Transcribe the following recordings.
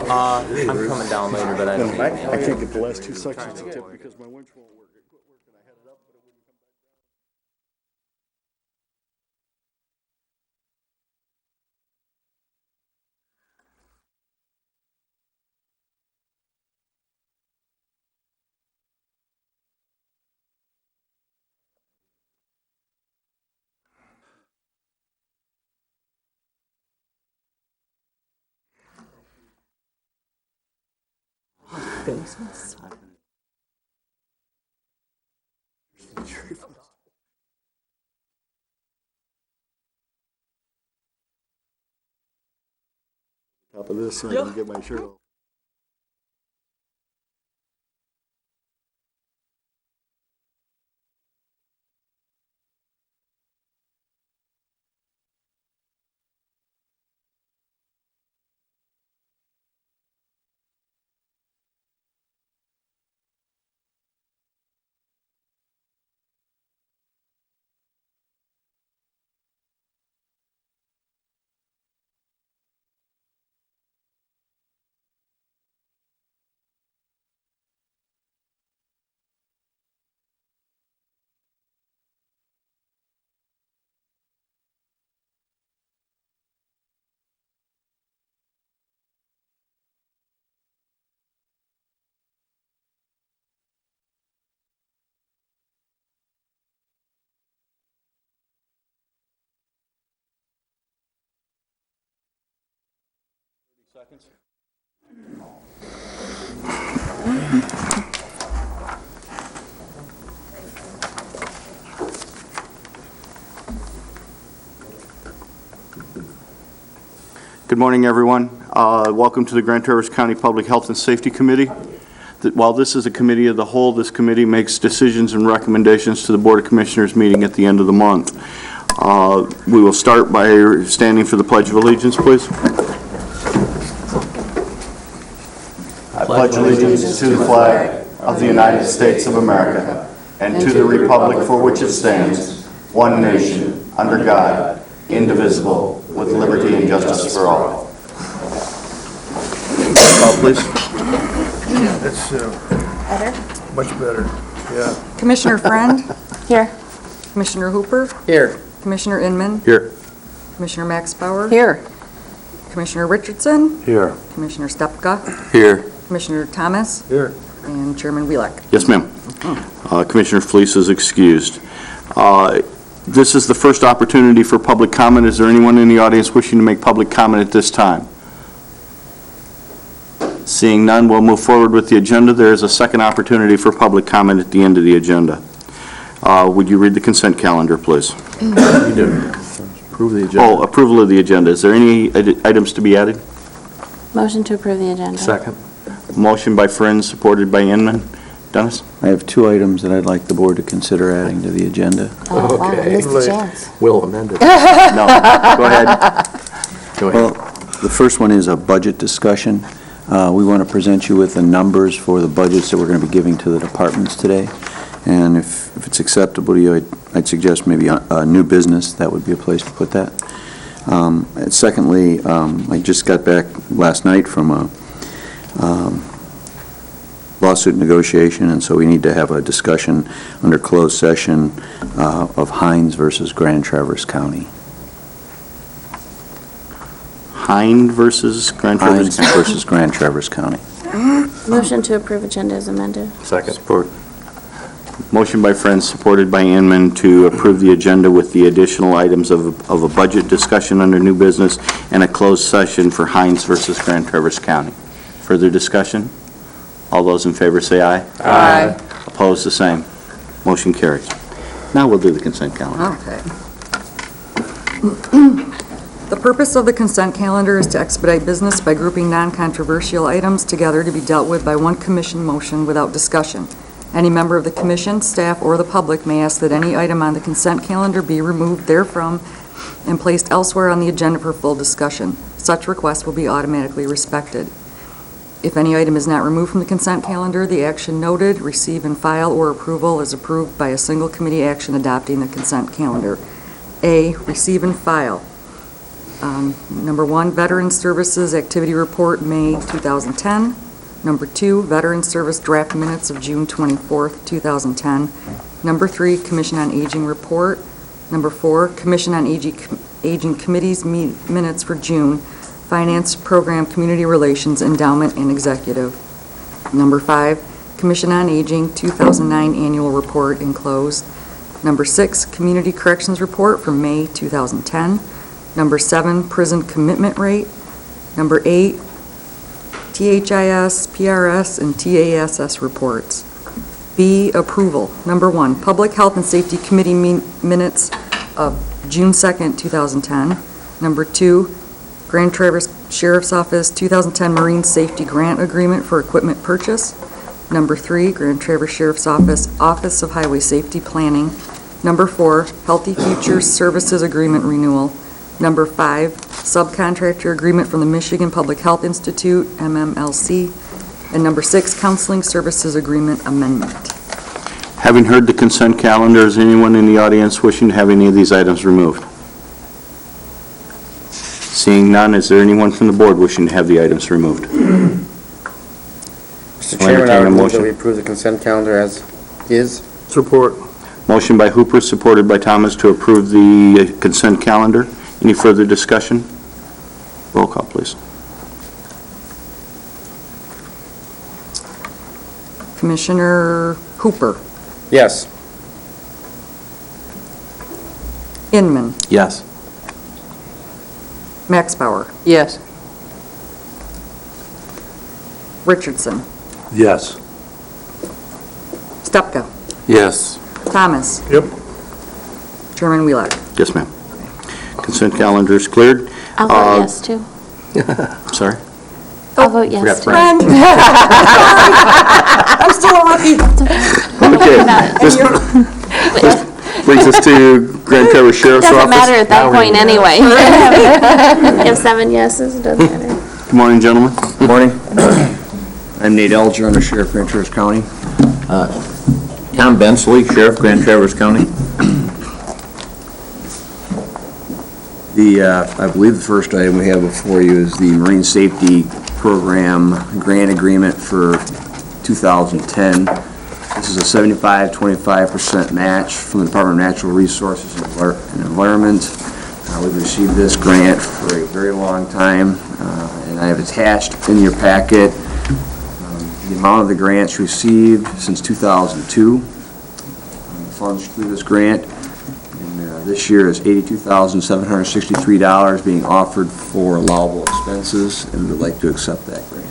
I'm coming down later, but I don't need any. I can't get the last two sections to tip because my winch won't work. It quit working. I had it up, but it wouldn't come back down. Top of this so I can get my shirt off. Seconds. Good morning, everyone. Welcome to the Grand Traverse County Public Health and Safety Committee. While this is a committee of the whole, this committee makes decisions and recommendations to the Board of Commissioners meeting at the end of the month. We will start by standing for the Pledge of Allegiance, please. I pledge allegiance to the flag of the United States of America and to the republic for which it stands, one nation, under God, indivisible, with liberty and justice for all. Call, please. That's Better? much better. Yeah. Commissioner Friend? Here. Commissioner Hooper? Here. Commissioner Inman? Here. Commissioner Max Bauer? Here. Commissioner Richardson? Here. Commissioner Stepka? Here. Commissioner Thomas? Here. And Chairman Wheelock. Yes, ma'am. Commissioner Fleece is excused. This is the first opportunity for public comment. Is there anyone in the audience wishing to make public comment at this time? Seeing none, we'll move forward with the agenda. There is a second opportunity for public comment at the end of the agenda. Would you read the consent calendar, please? You do. Approve the agenda. Oh, approval of the agenda. Is there any items to be added? Motion to approve the agenda. Second. Motion by Friends, supported by Inman. Dennis? I have two items that I'd like the board to consider adding to the agenda. Oh, wow, Okay. missed the chance. We'll amend it. No. Go ahead. Go ahead. Well, the first one is a budget discussion. We want to present you with the numbers for the budgets that we're going to be giving to the departments today. And if it's acceptable to you, I'd suggest maybe a new business. That would be a place to put that. And secondly, I just got back last night from a lawsuit negotiation, and so we need to have a discussion under closed session of Hines versus Grand Traverse County. Hines versus Grand Traverse Hines County. versus Grand Traverse County. Motion to approve agenda as amended. Second. Support. Motion by Friends, supported by Inman, to approve the agenda with the additional items of a budget discussion under new business and a closed session for Hines versus Grand Traverse County. Further discussion? All those in favor say aye. Aye. Opposed, the same. Motion carries. Now we'll do the consent calendar. Okay. The purpose of the consent calendar is to expedite business by grouping non-controversial items together to be dealt with by one commission motion without discussion. Any member of the commission, staff, or the public may ask that any item on the consent calendar be removed therefrom and placed elsewhere on the agenda for full discussion. Such request will be automatically respected. If any item is not removed from the consent calendar, the action noted, receive and file, or approval is approved by a single committee action adopting the consent calendar. A, receive and file. Number 1, Veteran Services Activity Report, May 2010. Number 2, Veteran Service Draft Minutes of June 24th, 2010. Number 3, Commission on Aging Report. Number 4, Commission on Aging Committee's minutes for June, Finance, Program, Community Relations, Endowment, and Executive. Number 5, Commission on Aging 2009 Annual Report enclosed. Number 6, Community Corrections Report for May 2010. Number 7, Prison Commitment Rate. Number 8, THIS, PRS, and TASS reports. B, approval. Number 1, Public Health and Safety Committee minutes of June 2nd, 2010. Number 2, Grand Traverse Sheriff's Office 2010 Marine Safety Grant Agreement for Equipment Purchase. Number 3, Grand Traverse Sheriff's Office, Office of Highway Safety Planning. Number 4, Healthy Futures Services Agreement Renewal. Number 5, Subcontractor Agreement from the Michigan Public Health Institute, MMLC. And number 6, Counseling Services Agreement Amendment. Having heard the consent calendar, is anyone in the audience wishing to have any of these items removed? Seeing none, is there anyone from the board wishing to have the items removed? Mr. Chairman, I would move that we approve the consent calendar as is. Support. Motion by Hooper, supported by Thomas, to approve the consent calendar. Any further discussion? Roll call, please. Commissioner Hooper, Yes. Inman, Yes. Max Bauer, Yes. Richardson, Yes. Stepka, Yes. Thomas. Yep. Chairman Wheelock. Yes, ma'am. Consent calendar is cleared. I'll vote yes, too. Sorry? I'll vote yes, too. Brent. I'm still a rookie. Okay. This brings us to Grand Traverse Sheriff's Office. Doesn't matter at that point anyway. You have 7 yeses, it doesn't matter. Good morning, gentlemen. Good morning. I'm Nate Elger, under Sheriff Grand Traverse County. Tom Bensley, Sheriff Grand Traverse County. I believe the first item we have before you is the Marine Safety Program Grant Agreement for 2010. This is a 75-25% match from the Department of Natural Resources and Environment. We've received this grant for a very long time, and I have attached in your packet the amount of the grants received since 2002. Funds through this grant. This year is $82,763 being offered for allowable expenses, and we'd like to accept that grant.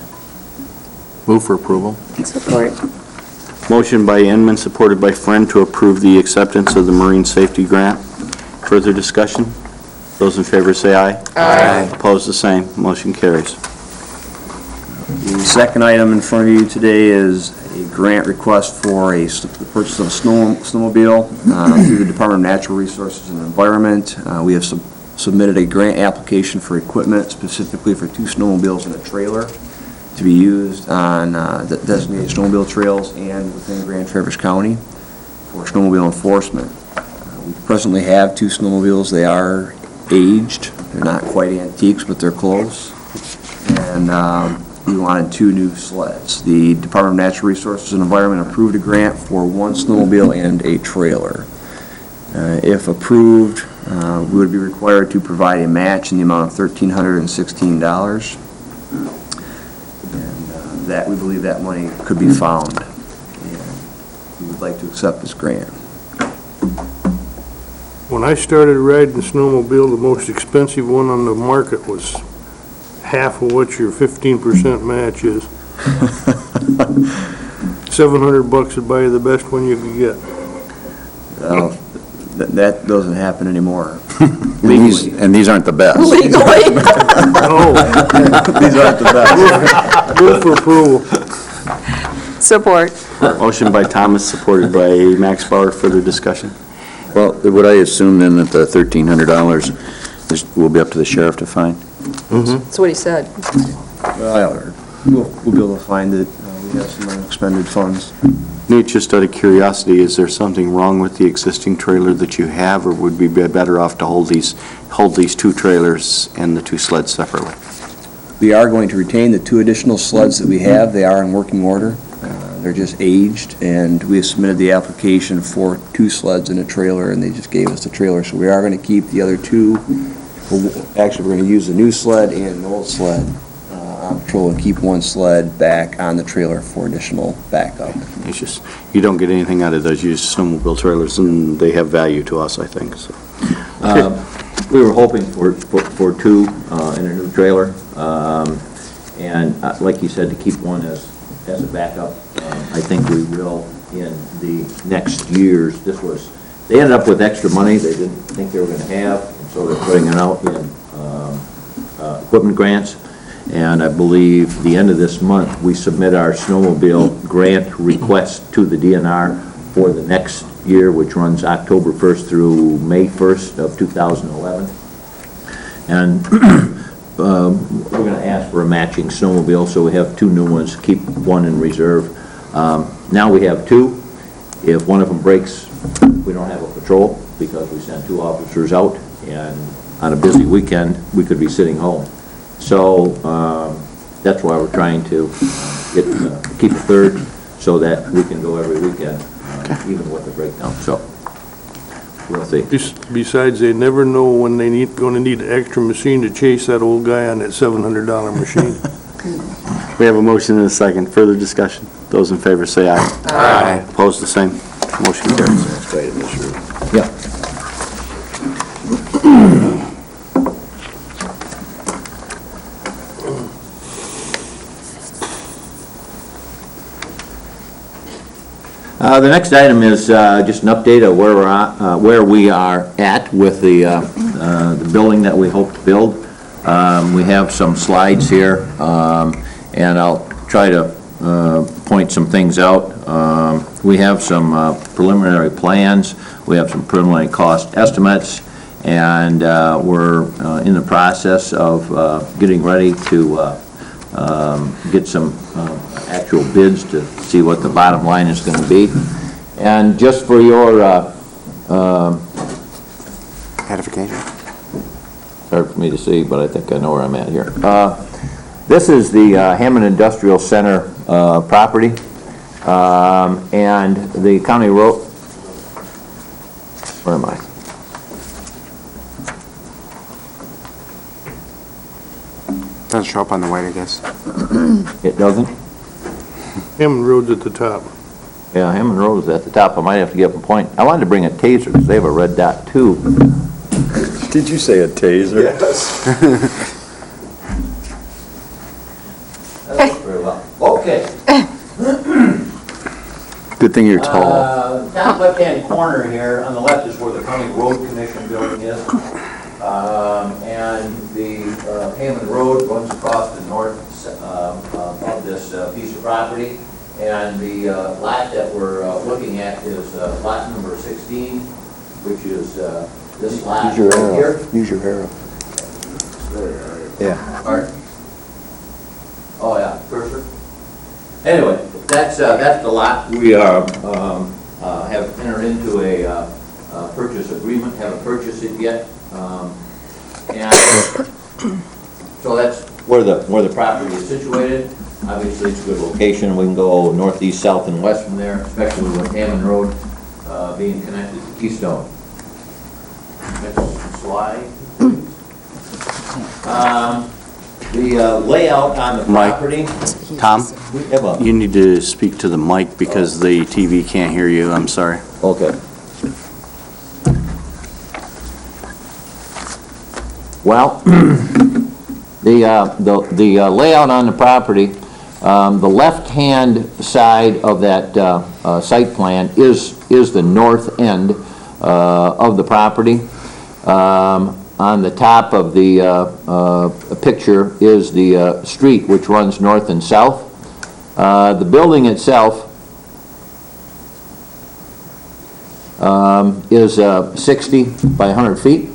Move for approval. Support. Motion by Inman, supported by Friend, to approve the acceptance of the Marine Safety Grant. Further discussion? Those in favor say aye. Aye. Opposed, the same. Motion carries. The second item in front of you today is a grant request for the purchase of a snowmobile through the Department of Natural Resources and Environment. We have submitted a grant application for equipment specifically for 2 snowmobiles and a trailer to be used on designated snowmobile trails and within Grand Traverse County for snowmobile enforcement. We presently have 2 snowmobiles. They are aged. They're not quite antiques, but they're close. And we wanted 2 new sleds. The Department of Natural Resources and Environment approved a grant for 1 snowmobile and a trailer. If approved, we would be required to provide a match in the amount of $1,316. And that, we believe that money could be found. And we would like to accept this grant. When I started riding the snowmobile, the most expensive one on the market was half of what your 15% match is. $700 would buy you the best one you could get. That doesn't happen anymore. And these aren't the best. No, These aren't the best. move for approval. Support. Motion by Thomas, supported by Max Bauer. Further discussion? Well, would I assume then that the $1,300 will be up to the sheriff to find? That's what he said. Well, we'll be able to find it. We have some unexpended funds. Nate, just out of curiosity, is there something wrong with the existing trailer that you have, or would we be better off to hold these 2 trailers and the 2 sleds separately? We are going to retain the 2 additional sleds that we have. They are in working order. They're just aged, and we have submitted the application for 2 sleds and a trailer, and they just gave us the trailer. So we are going to keep the other 2. Actually, we're going to use the new sled and an old sled on patrol and keep 1 sled back on the trailer for additional backup. It's just, you don't get anything out of those used snowmobile trailers, and they have value to us, I think, so. We were hoping for 2 in a new trailer, and like you said, to keep 1 as a backup. I think we will in the next years. They ended up with extra money they didn't think they were going to have, and so they're putting it out in equipment grants. And I believe the end of this month, we submit our snowmobile grant request to the DNR for the next year, which runs October 1st through May 1st of 2011. And we're going to ask for a matching snowmobile, so we have 2 new ones, keep 1 in reserve. Now we have 2. If one of them breaks, we don't have a patrol because we sent 2 officers out, and on a busy weekend, we could be sitting home. So that's why we're trying to keep a 3rd so that we can go every weekend, even with the breakdown. So we'll see. Besides, they never know when they gonna need an extra machine to chase that old guy on that $700 machine. We have a motion and a second. Further discussion? Those in favor say aye. Aye. Opposed, the same. Motion carries. Yeah. The next item is just an update of where we are at with the building that we hope to build. We have some slides here, and I'll try to point some things out. We have some preliminary plans. We have some preliminary cost estimates, and we're in the process of getting ready to get some actual bids to see what the bottom line is going to be. And just for your Edification. hard for me to see, but I think I know where I'm at here. This is the Hammond Industrial Center property, and the county road. Where am I? Doesn't show up on the white, I guess. It doesn't? Hammond Road's at the top. Yeah, Hammond Road is at the top. I might have to give them a point. I wanted to bring a taser because they have a red dot too. Did you say a taser? Yes. That works very well. Okay. Good thing you're tall. Top left-hand corner here, on the left is where the County Road Commission building is. And the Hammond Road runs across the north of this piece of property. And the lot that we're looking at is lot number 16, which is this lot Use your right here. arrow. Use your arrow. Yeah. Pardon? Oh, yeah, cursor. Anyway, that's the lot. We are, have entered into a purchase agreement, haven't purchased it yet. And so that's where the property is situated. Obviously, it's a good location. We can go northeast, south, and west from there, especially with Hammond Road being connected to Keystone. Next slide. The layout on the Mike. property. Tom, We have a, you need to speak to the mic because the TV can't hear you. I'm sorry. okay. Well, the layout on the property, the left-hand side of that site plan is the north end of the property. On the top of the picture is the street, which runs north and south. The building itself is 60 by 100 feet,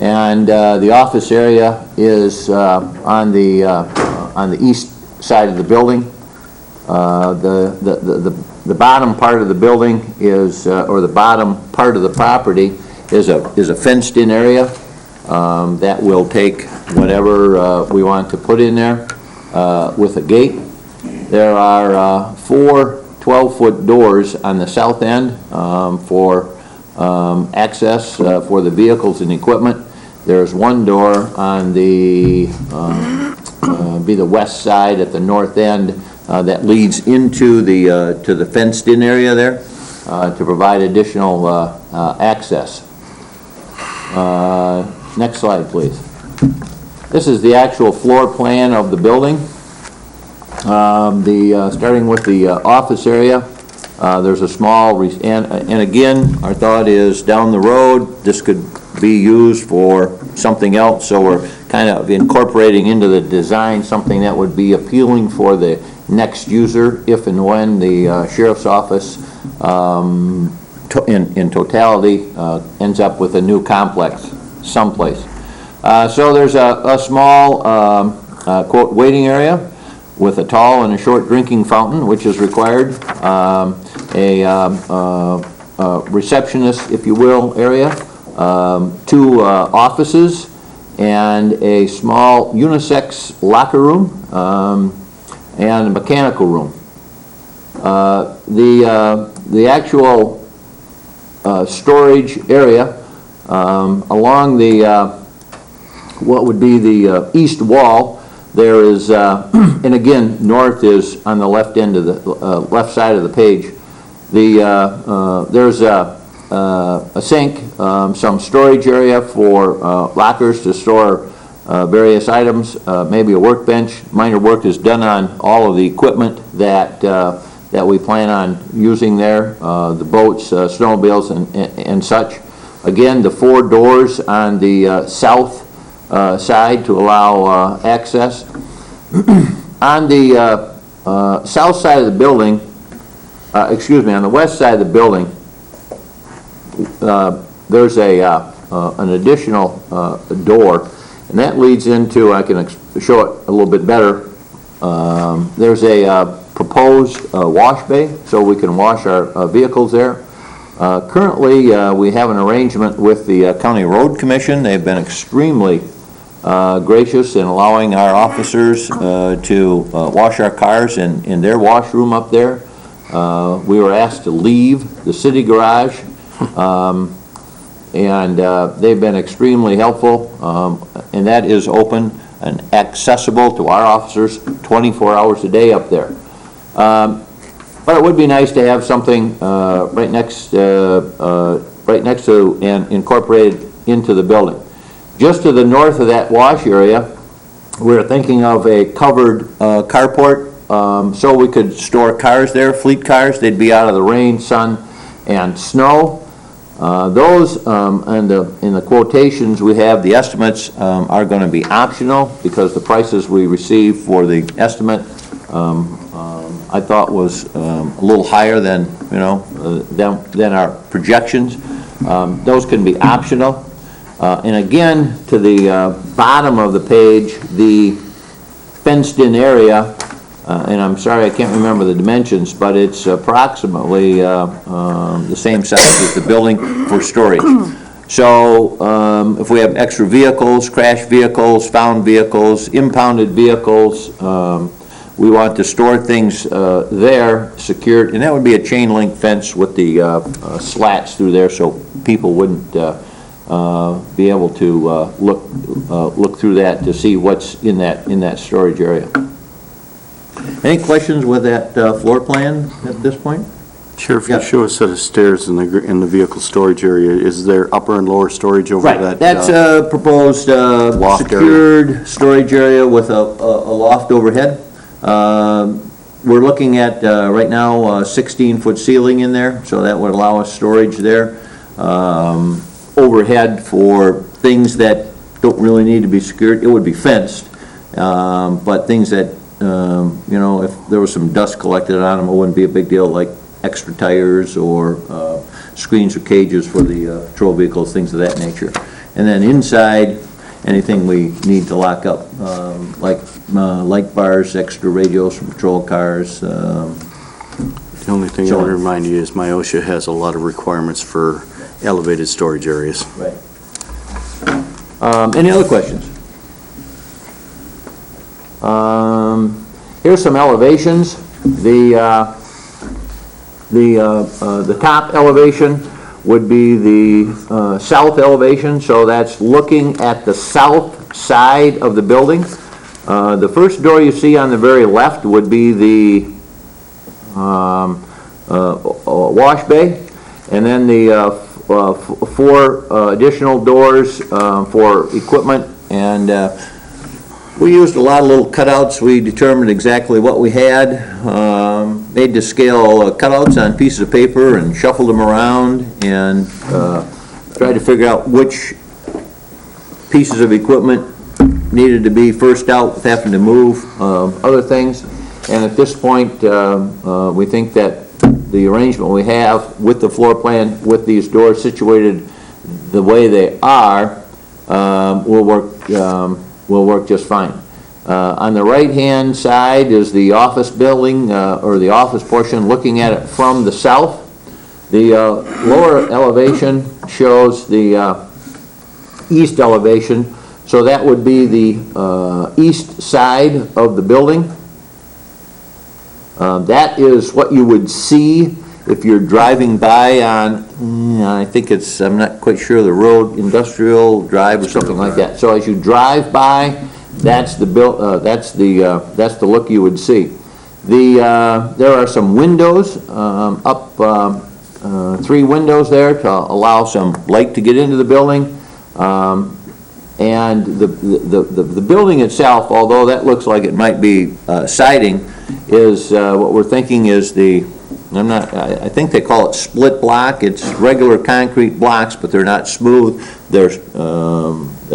and the office area is on the east side of the building. The bottom part of the building is, or the bottom part of the property is a fenced-in area that will take whatever we want to put in there with a gate. There are 4 12-foot doors on the south end for access for the vehicles and equipment. There's 1 door on the be the west side at the north end that leads into the to the fenced-in area there to provide additional access. Next slide, please. This is the actual floor plan of the building. Starting with the office area, there's a small, and again, our thought is down the road, this could be used for something else, so we're kind of incorporating into the design something that would be appealing for the next user if and when the sheriff's office in totality ends up with a new complex someplace. So there's a small, quote, waiting area with a tall and a short drinking fountain, which is required, a receptionist, if you will, area, 2 offices, and a small unisex locker room and a mechanical room. The actual storage area along the what would be the east wall, there is, and again, north is on the left end of the left side of the page. There's a sink, some storage area for lockers to store various items, maybe a workbench. Minor work is done on all of the equipment that we plan on using there, the boats, snowmobiles, and such. Again, the 4 doors on the south side to allow access. On the south side of the building, on the west side of the building, there's an additional door, and that leads into, I can show it a little bit better. There's a proposed wash bay, so we can wash our vehicles there. Currently, we have an arrangement with the County Road Commission. They've been extremely gracious in allowing our officers to wash our cars in their washroom up there. We were asked to leave the city garage, and they've been extremely helpful, and that is open and accessible to our officers 24 hours a day up there. But it would be nice to have something right next to and incorporated into the building. Just to the north of that wash area, we're thinking of a covered carport, so we could store cars there, fleet cars. They'd be out of the rain, sun, and snow. Those, in the quotations we have, the estimates are going to be optional because the prices we received for the estimate I thought was a little higher than, than our projections. Those can be optional. And again, to the bottom of the page, the fenced-in area, and I'm sorry I can't remember the dimensions, but it's approximately the same size as the building for storage. So if we have extra vehicles, crashed vehicles, found vehicles, impounded vehicles, we want to store things there secured, and that would be a chain link fence with the slats through there so people wouldn't be able to look through that to see what's in that storage area. Any questions with that floor plan at this point? Sheriff, you show a set of stairs in the vehicle storage area. Is there upper and lower storage over that? Right, that's a proposed secured storage area with a loft overhead. We're looking at right now a 16-foot ceiling in there, so that would allow us storage there. Overhead for things that don't really need to be secured. It would be fenced, but things that, if there was some dust collected on them, it wouldn't be a big deal, like extra tires or screens or cages for the patrol vehicles, things of that nature. And then inside, anything we need to lock up, like light bars, extra radios from patrol cars. The only thing I So- want to remind you is Myosha has a lot of requirements for elevated storage areas. Right. Any other questions? Here's some elevations. The top elevation would be the south elevation, so that's looking at the south side of the building. The first door you see on the very left would be the wash bay, and then the four additional doors for equipment. And we used a lot of little cutouts. We determined exactly what we had, made to scale cutouts on pieces of paper and shuffled them around, and tried to figure out which pieces of equipment needed to be first out with having to move other things. And at this point, we think that the arrangement we have with the floor plan, with these doors situated the way they are, will work just fine. On the right-hand side is the office building, or the office portion, looking at it from the south. The lower elevation shows the east elevation, so that would be the east side of the building. That is what you would see if you're driving by on, I think it's, I'm not quite sure, the road, Industrial Drive or something like that. So as you drive by, that's the look you would see. There are some windows, up 3 windows there to allow some light to get into the building. And the building itself, although that looks like it might be siding, is what we're thinking is I think they call it split block. It's regular concrete blocks, but they're not smooth. They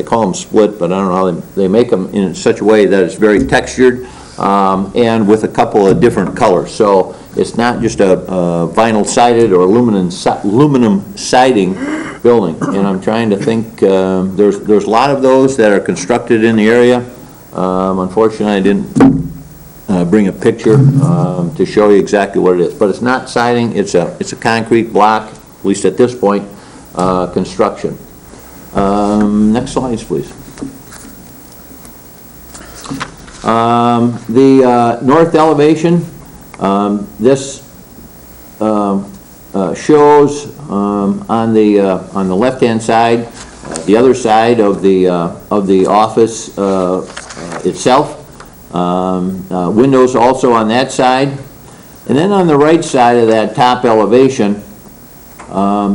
call them split, but I don't know how they make them in such a way that it's very textured, and with a couple of different colors. So it's not just a vinyl sided or aluminum siding building. And I'm trying to think, there's a lot of those that are constructed in the area. Unfortunately, I didn't bring a picture to show you exactly what it is. But it's not siding, it's a concrete block, at least at this point, construction. Next slides, please. The north elevation, this shows on the left-hand side, the other side of the office itself. Windows also on that side. And then on the right side of that top elevation,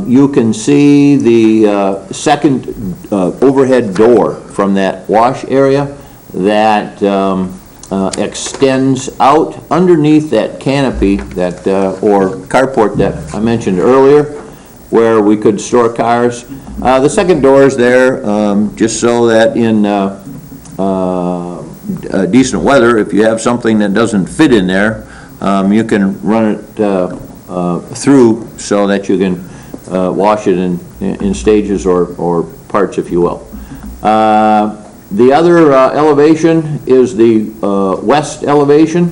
you can see the second overhead door from that wash area that extends out underneath that canopy that or carport that I mentioned earlier, where we could store cars. The second door is there just so that in decent weather, if you have something that doesn't fit in there, you can run it through so that you can wash it in stages or parts, if you will. The other elevation is the west elevation.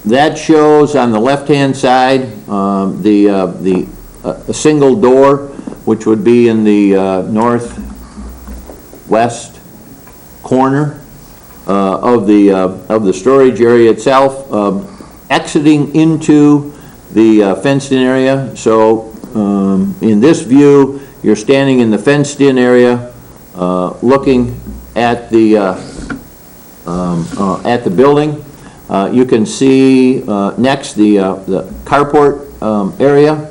That shows on the left-hand side a single door, which would be in the northwest corner of the storage area itself, exiting into the fenced-in area. So in this view, you're standing in the fenced-in area, looking at the building. You can see next the carport area.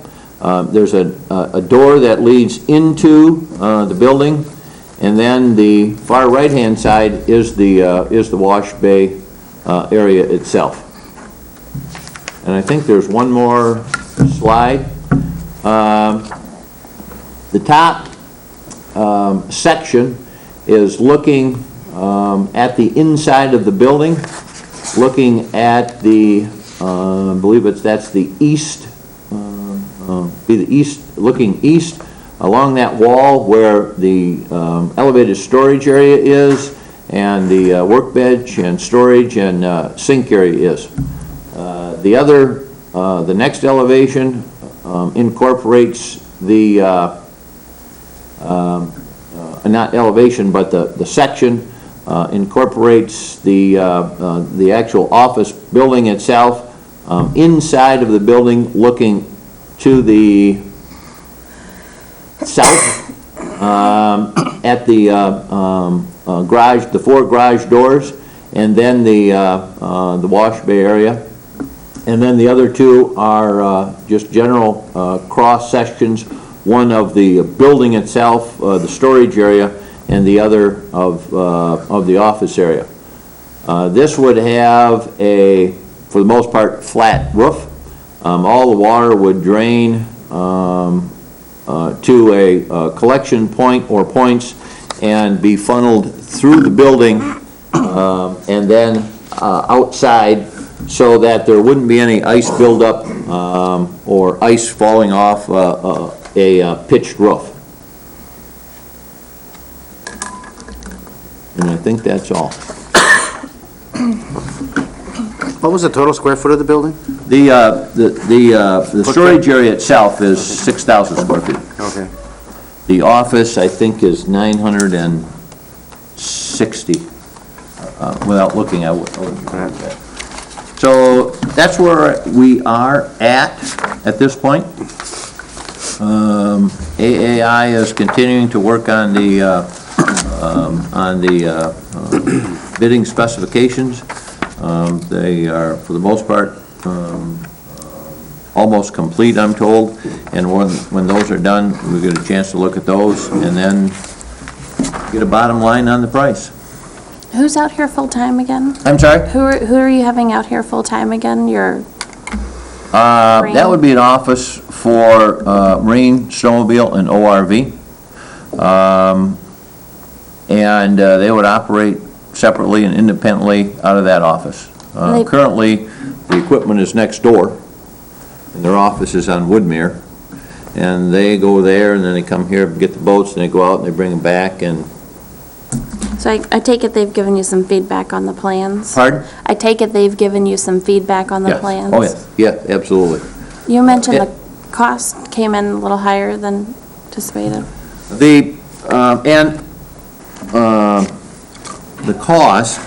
There's a door that leads into the building, and then the far right-hand side is the wash bay area itself. And I think there's one more slide. The top section is looking at the inside of the building, looking at the, I believe that's the east, looking east along that wall where the elevated storage area is, and the workbench and storage and sink area is. The next elevation incorporates the, not elevation, but the section incorporates the actual office building itself, inside of the building looking to the south, at the garage, the 4 garage doors, and then the wash bay area. And then the other 2 are just general cross sections, one of the building itself, the storage area, and the other of the office area. This would have for the most part, flat roof. All the water would drain to a collection point or points and be funneled through the building and then outside, so that there wouldn't be any ice buildup or ice falling off a pitched roof. And I think that's all. What was the total square foot of the building? The storage area itself is 6,000 square feet. Okay. The office, I think, is 960, without looking at what. So that's where we are at this point. AAI is continuing to work on the bidding specifications. They are, for the most part, almost complete, I'm told, and when those are done, we get a chance to look at those and then get a bottom line on the price. Who's out here full-time again? I'm sorry? Who are you having out here full-time again? Your That would be an office for marine, snowmobile, and ORV. And they would operate separately and independently out of that office. Currently, the equipment is next door, and their office is on Woodmere. And they go there, and then they come here, get the boats, and they go out and they bring them back. And So I take it they've given you some feedback on the plans? pardon? I take it they've given you some feedback on the Yes. plans? Oh, yes. Yeah, absolutely. You mentioned Yeah. the cost came in a little higher than anticipated. The cost,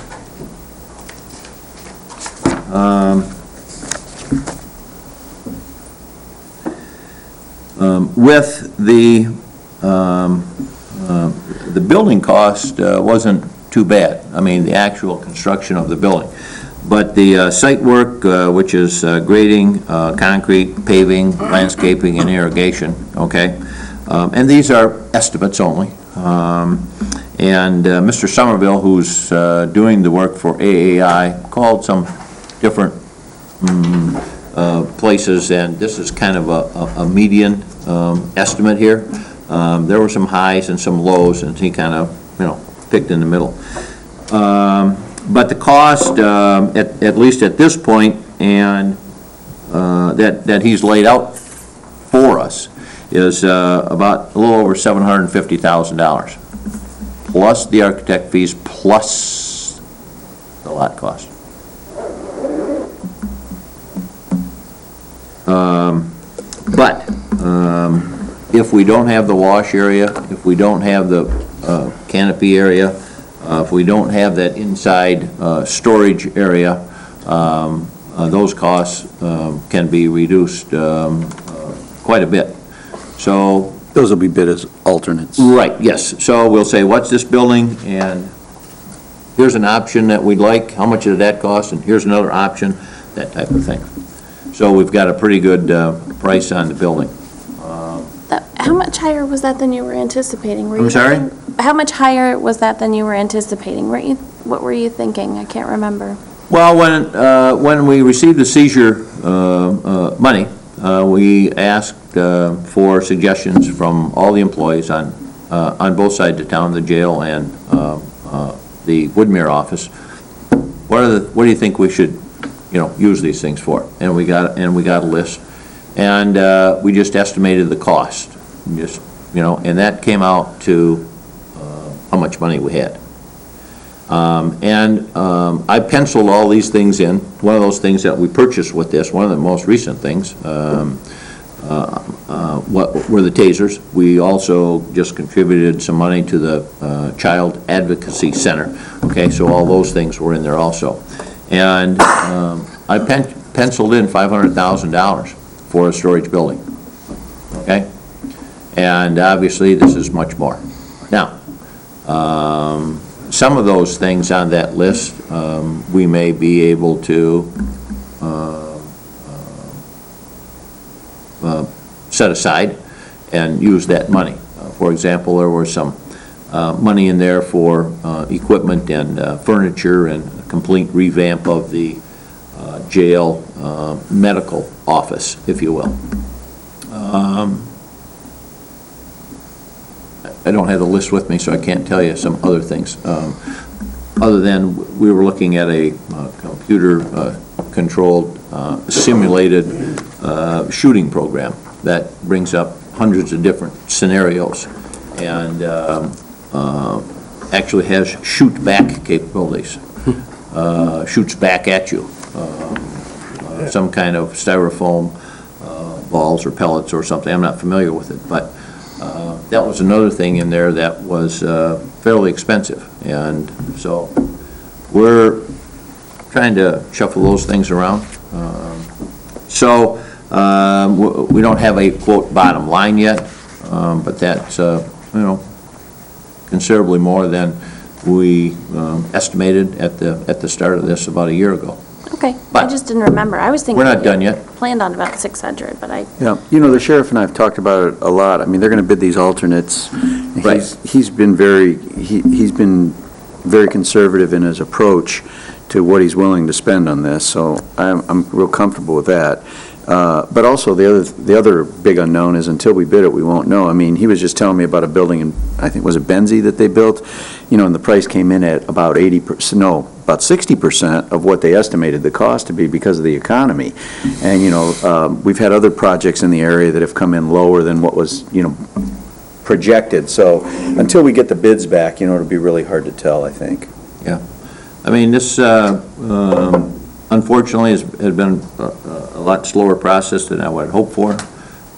with the building cost wasn't too bad. I mean, the actual construction of the building. But the site work, which is grading, concrete, paving, landscaping, and irrigation, okay? And these are estimates only. And Mr. Somerville, who's doing the work for AAI, called some different places, and this is kind of a median estimate here. There were some highs and some lows, and he kind of, picked in the middle. But the cost, at least at this point, and that he's laid out for us, is about a little over $750,000, plus the architect fees, plus the lot cost. But if we don't have the wash area, if we don't have the canopy area, if we don't have that inside storage area, those costs can be reduced quite a bit. So, Those will be bid as alternates. right, yes. So we'll say, what's this building? And here's an option that we'd like. How much did that cost? And here's another option, that type of thing. So we've got a pretty good price on the building. How much higher was that than you were anticipating? I'm sorry? How much higher was that than you were anticipating? What were you thinking? I can't remember. Well, when we received the seizure money, we asked for suggestions from all the employees on both sides of town, the jail and the Woodmere office. What do you think we should, use these things for? And we got a list, and we just estimated the cost. Just and that came out to how much money we had. I penciled all these things in. One of those things that we purchased with this, one of the most recent things, what were the tasers. We also just contributed some money to the Child Advocacy Center. Okay, so all those things were in there also. And I penciled in $500,000 for a storage building. Okay? And obviously, this is much more. Now, some of those things on that list, we may be able to set aside and use that money. For example, there was some money in there for equipment and furniture and a complete revamp of the jail medical office, if you will. I don't have the list with me, so I can't tell you some other things. Other than we were looking at a computer-controlled, simulated shooting program that brings up hundreds of different scenarios and actually has shoot-back capabilities. Shoots back at you. Some kind of styrofoam balls or pellets or something. I'm not familiar with it, but that was another thing in there that was fairly expensive. And so we're trying to shuffle those things around. We don't have a, quote, bottom line yet, but that's, considerably more than we estimated at the start of this about a year ago. Okay, I But just didn't remember. I was thinking. we're not done yet. Planned on about 600, but I, Yeah, the sheriff and I have talked about it a lot. I mean, they're going to bid these alternates. Right. He's been very conservative in his approach to what he's willing to spend on this, so I'm real comfortable with that. But also, the other big unknown is until we bid it, we won't know. I mean, he was just telling me about a building in, I think, was it Benzie that they built? And the price came in at about 60% of what they estimated the cost to be because of the economy. And, we've had other projects in the area that have come in lower than what was, projected. So until we get the bids back, it'll be really hard to tell, I think. Yeah. I mean, this, unfortunately, has been a lot slower process than I would hope for.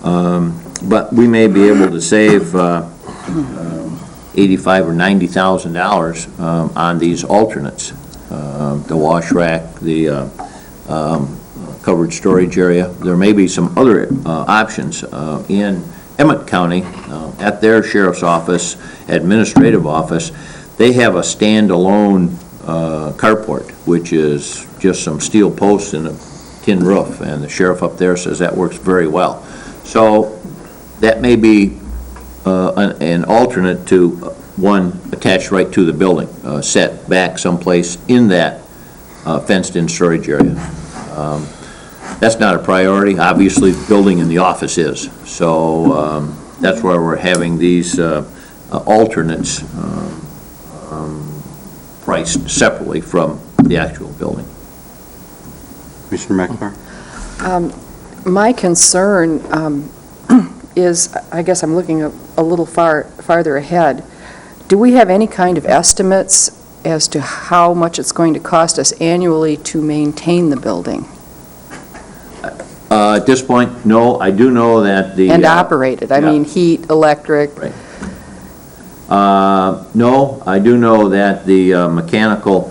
But we may be able to save $85,000 or $90,000 on these alternates. The wash rack, the covered storage area. There may be some other options in Emmett County at their sheriff's office, administrative office. They have a standalone carport, which is just some steel posts and a tin roof, and the sheriff up there says that works very well. So that may be an alternate to one attached right to the building, set back someplace in that fenced-in storage area. That's not a priority. Obviously, the building and the office is. So that's why we're having these alternates priced separately from the actual building. Commissioner McIntyre? My concern is, I guess I'm looking a little farther ahead. Do we have any kind of estimates as to how much it's going to cost us annually to maintain the building? At this point, no. I do know that the... And operate it, I mean heat, electric. Right. No, I do know that the mechanical,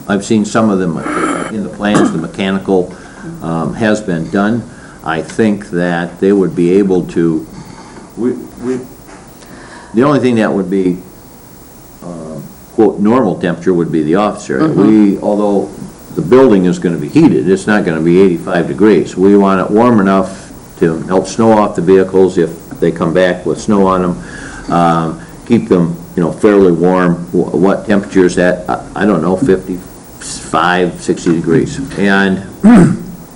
I've seen some of them in the plans, the mechanical has been done. I think that they would be able to, the only thing that would be, quote, normal temperature would be the office area. Although the building is going to be heated, it's not going to be 85 degrees. We want it warm enough to help snow off the vehicles if they come back with snow on them, keep them, fairly warm. What temperature is that? I don't know, 55, 60 degrees. And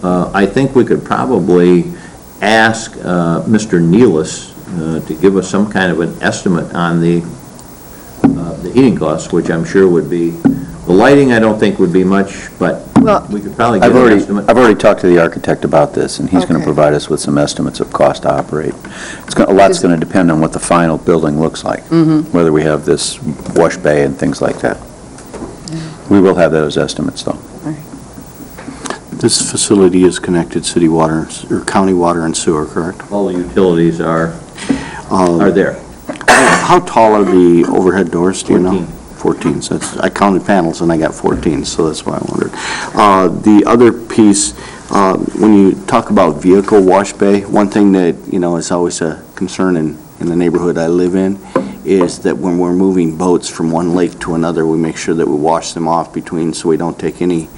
I think we could probably ask Mr. Nealis to give us some kind of an estimate on the heating costs, which I'm sure would be, the lighting I don't think would be much, but Well, we could probably get I've an already, estimate. I've already talked to the architect about this, and he's going to Okay. provide us with some estimates of cost to operate. A lot's going to depend on what the final building looks like, whether we have this wash bay and things like that. We will have those estimates, though. This facility is connected city water, or county water and sewer, correct? All the utilities are Are there. How tall are the overhead doors, do you know? 14, so that's, I counted panels and I got 14, so that's why I wondered. The other piece, when you talk about vehicle wash bay, one thing that, is always a concern in the neighborhood I live in is that when we're moving boats from one lake to another, we make sure that we wash them off between, so we don't take any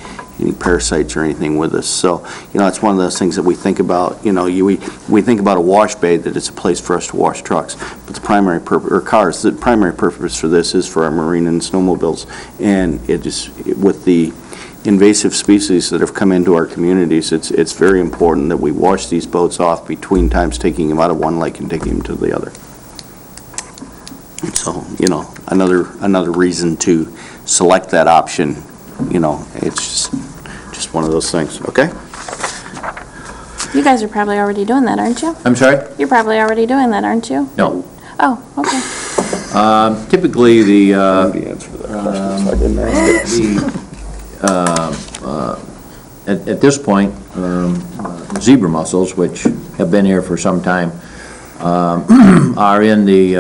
parasites or anything with us. So, it's one of those things that we think about, we think about a wash bay, that it's a place for us to wash trucks, but the primary purpose, or cars, the primary purpose for this is for our marine and snowmobiles. And it is, with the invasive species that have come into our communities, it's very important that we wash these boats off between times, taking them out of one lake and taking them to the other. So, another reason to select that option. It's just one of those things, okay? You guys are probably already doing that, aren't you? I'm sorry? You're probably already doing that, aren't you? No. Oh, okay. Typically, the at this point, zebra mussels, which have been here for some time, are in the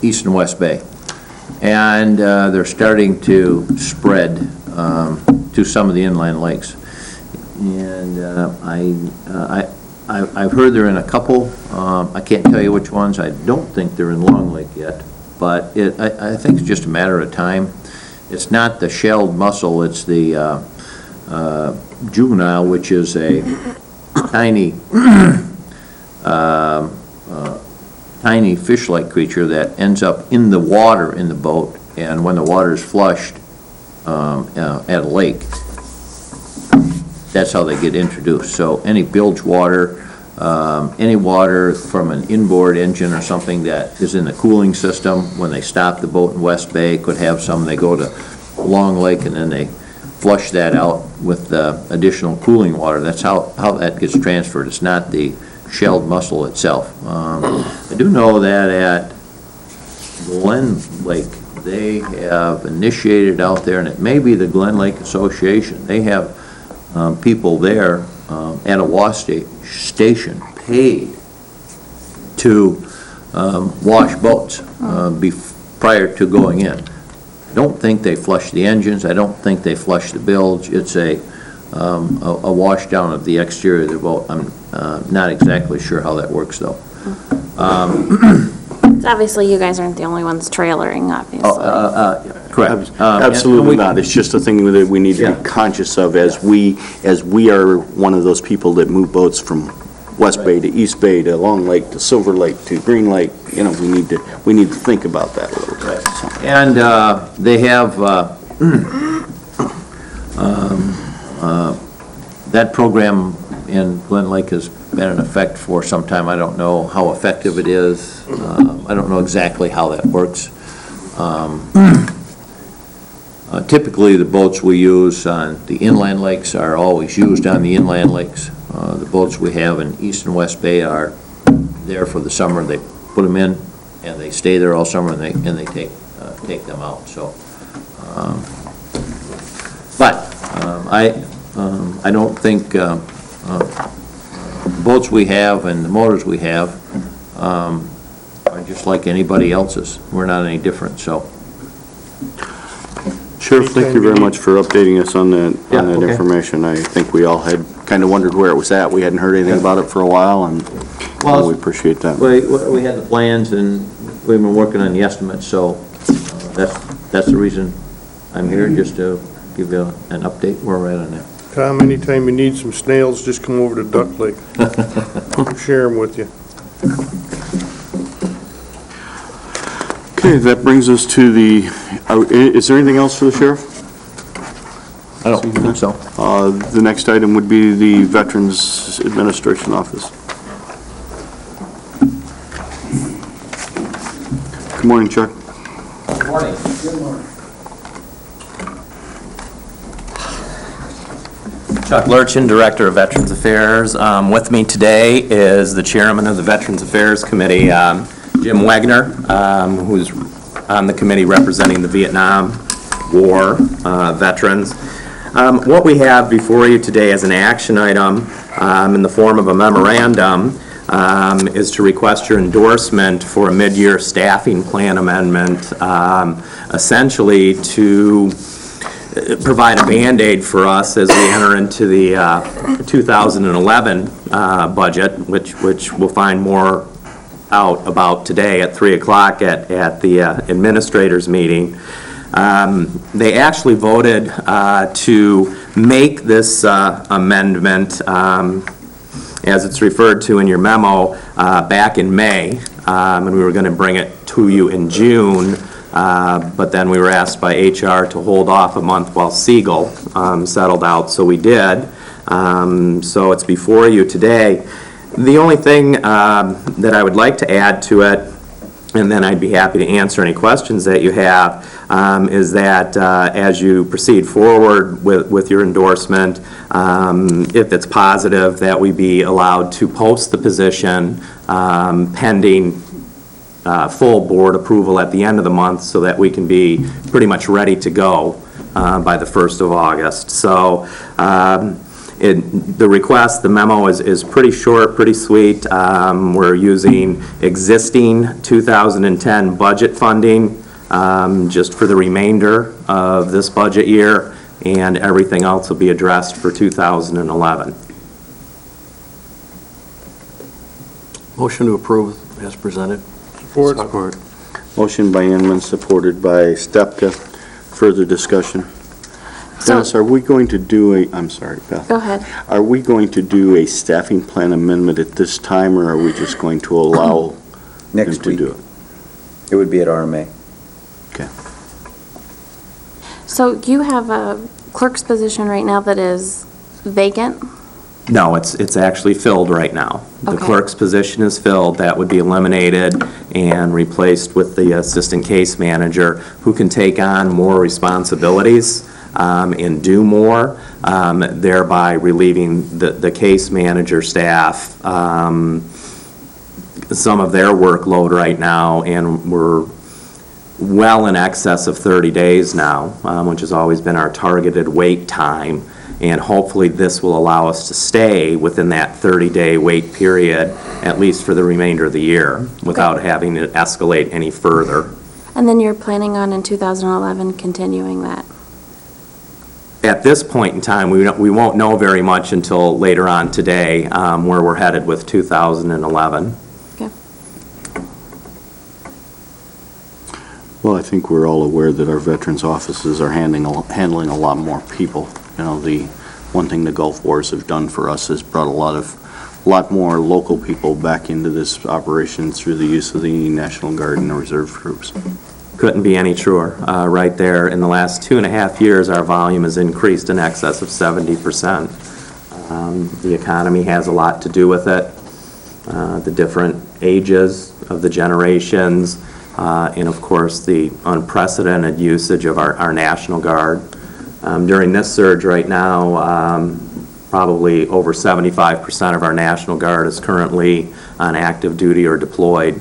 East and West Bay. And they're starting to spread to some of the inland lakes. And I've heard they're in a couple. I can't tell you which ones. I don't think they're in Long Lake yet, but I think it's just a matter of time. It's not the shelled mussel, it's the juvenile, which is a tiny tiny fish-like creature that ends up in the water in the boat, and when the water is flushed at a lake, that's how they get introduced. So any bilge water, any water from an inboard engine or something that is in the cooling system, when they stop the boat in West Bay, could have some, they go to Long Lake and then they flush that out with additional cooling water. That's how that gets transferred. It's not the shelled mussel itself. I do know that at Glen Lake, they have initiated out there, and it may be the Glen Lake Association, they have people there at a wash station paid to wash boats prior to going in. I don't think they flush the engines. I don't think they flush the bilge. It's a wash down of the exterior of the boat. I'm not exactly sure how that works, though. Obviously, you guys aren't the only ones trailering, obviously. Correct. Absolutely not. It's just a thing that we need to Yeah. be conscious of as we are one of those people that move boats from West Bay to East Bay to Long Lake to Silver Lake to Green Lake. We need to think about that a little bit. So. And they have that program in Glen Lake has been in effect for some time. I don't know how effective it is. I don't know exactly how that works. Typically, the boats we use on the inland lakes are always used on the inland lakes. The boats we have in East and West Bay are there for the summer. They put them in, and they stay there all summer, and they take them out. So, I don't think the boats we have and the motors we have are just like anybody else's. We're not any different. So. Sheriff, thank you very much for updating us on that okay. information. I think we all had kind of wondered where it was at. We hadn't heard anything about it for a while, and Well, we appreciate that. We had the plans, and we've been working on the estimates, so that's the reason I'm here, just to give you an update where we're at on that. Tom, anytime you need some snails, just come over to Duck Lake. I'll share them with you. Okay, that brings us to the, is there anything else for the sheriff? I don't think so. The next item would be the Veterans Administration Office. Good morning, Chuck. Good morning. Chuck Lurchin, Director of Veterans Affairs. With me today is the Chairman of the Veterans Affairs Committee, Jim Wagner, who's on the committee representing the Vietnam War veterans. What we have before you today as an action item in the form of a memorandum is to request your endorsement for a mid-year staffing plan amendment, essentially to provide a Band-Aid for us as we enter into the 2011 budget, which we'll find more out about today at 3 o'clock at the administrators meeting. They actually voted to make this amendment, as it's referred to in your memo, back in May, and we were going to bring it to you in June. But then we were asked by HR to hold off a month while Siegel settled out, so we did. So it's before you today. The only thing that I would like to add to it, and then I'd be happy to answer any questions that you have, is that as you proceed forward with your endorsement, if it's positive, that we be allowed to post the position pending full board approval at the end of the month so that we can be pretty much ready to go by the 1st of August. So the request, the memo is pretty short, pretty sweet. We're using existing 2010 budget funding just for the remainder of this budget year, and everything else will be addressed for 2011. Motion to approve as presented. Support. Motion by Inman, supported by Stepka. Further discussion. Dennis, are we going to do I'm sorry, Beth. Go ahead. Are we going to do a staffing plan amendment at this time, or are we just going to allow them Next to week, do it? it would be at RMA. Okay. So you have a clerk's position right now that is vacant? No, it's actually filled right now. The Okay. clerk's position is filled. That would be eliminated and replaced with the assistant case manager, who can take on more responsibilities and do more, thereby relieving the case manager staff some of their workload right now, and we're well in excess of 30 days now, which has always been our targeted wait time. And hopefully this will allow us to stay within that 30-day wait period, at least for the remainder of the year, without having to escalate any further. And then you're planning on in 2011 continuing that? At this point in time, we won't know very much until later on today where we're headed with 2011. Okay. Well, I think we're all aware that our veterans offices are handling a lot more people. You know, the one thing the Gulf Wars have done for us is brought a lot more local people back into this operation through the use of the National Guard and the Reserve troops. Couldn't be any truer. Right there, in the last 2.5 years, our volume has increased in excess of 70%. The economy has a lot to do with it. The different ages of the generations, and of course, the unprecedented usage of our National Guard. During this surge right now, probably over 75% of our National Guard is currently on active duty or deployed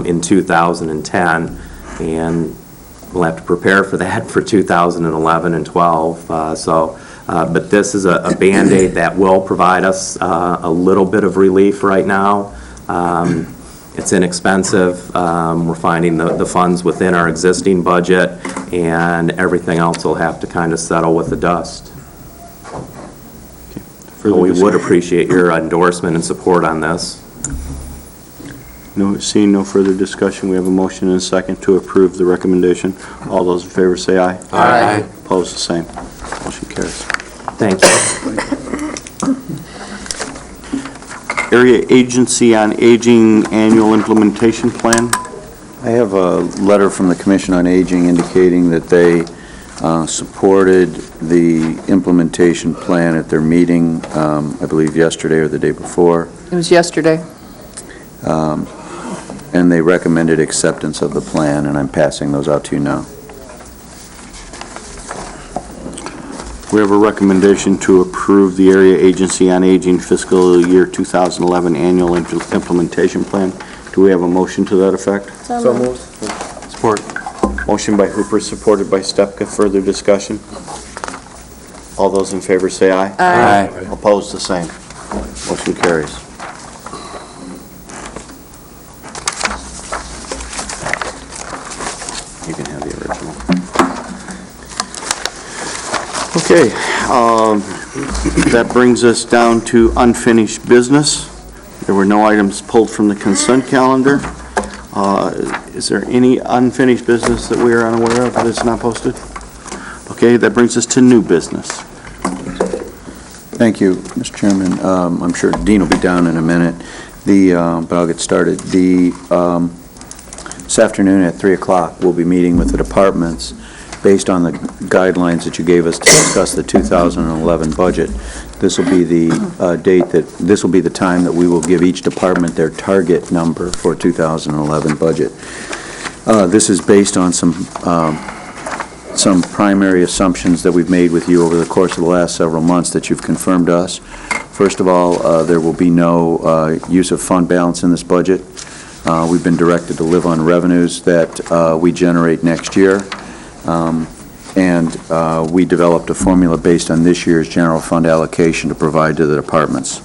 in 2010, and we'll have to prepare for that for 2011 and 12. But this is a Band-Aid that will provide us a little bit of relief right now. It's inexpensive. We're finding the funds within our existing budget, and everything else will have to kind of settle with the dust. But we would appreciate your endorsement and support on this. Seeing no further discussion, we have a motion and a second to approve the recommendation. All those in favor say aye. Aye. Opposed, the same. Motion carries. Thank you. Area Agency on Aging Annual Implementation Plan. I have a letter from the Commission on Aging indicating that they supported the implementation plan at their meeting, I believe yesterday or the day before, It was yesterday. and they recommended acceptance of the plan, and I'm passing those out to you now. We have a recommendation to approve the Area Agency on Aging Fiscal Year 2011 Annual Implementation Plan. Do we have a motion to that effect? So moved. Support. Motion by Hooper, supported by Stepka. Further discussion? All those in favor say aye. Aye. Opposed, the same. Motion carries. You can have the original. Okay, that brings us down to unfinished business. There were no items pulled from the consent calendar. Is there any unfinished business that we are unaware of that's not posted? Okay, that brings us to new business. Thank you, Mr. Chairman. I'm sure Dean will be down in a minute, but I'll get started. This afternoon at 3 o'clock, we'll be meeting with the departments based on the guidelines that you gave us to discuss the 2011 budget. This will be the this will be the time that we will give each department their target number for 2011 budget. This is based on some primary assumptions that we've made with you over the course of the last several months that you've confirmed to us. First of all, there will be no use of fund balance in this budget. We've been directed to live on revenues that we generate next year. We developed a formula based on this year's general fund allocation to provide to the departments.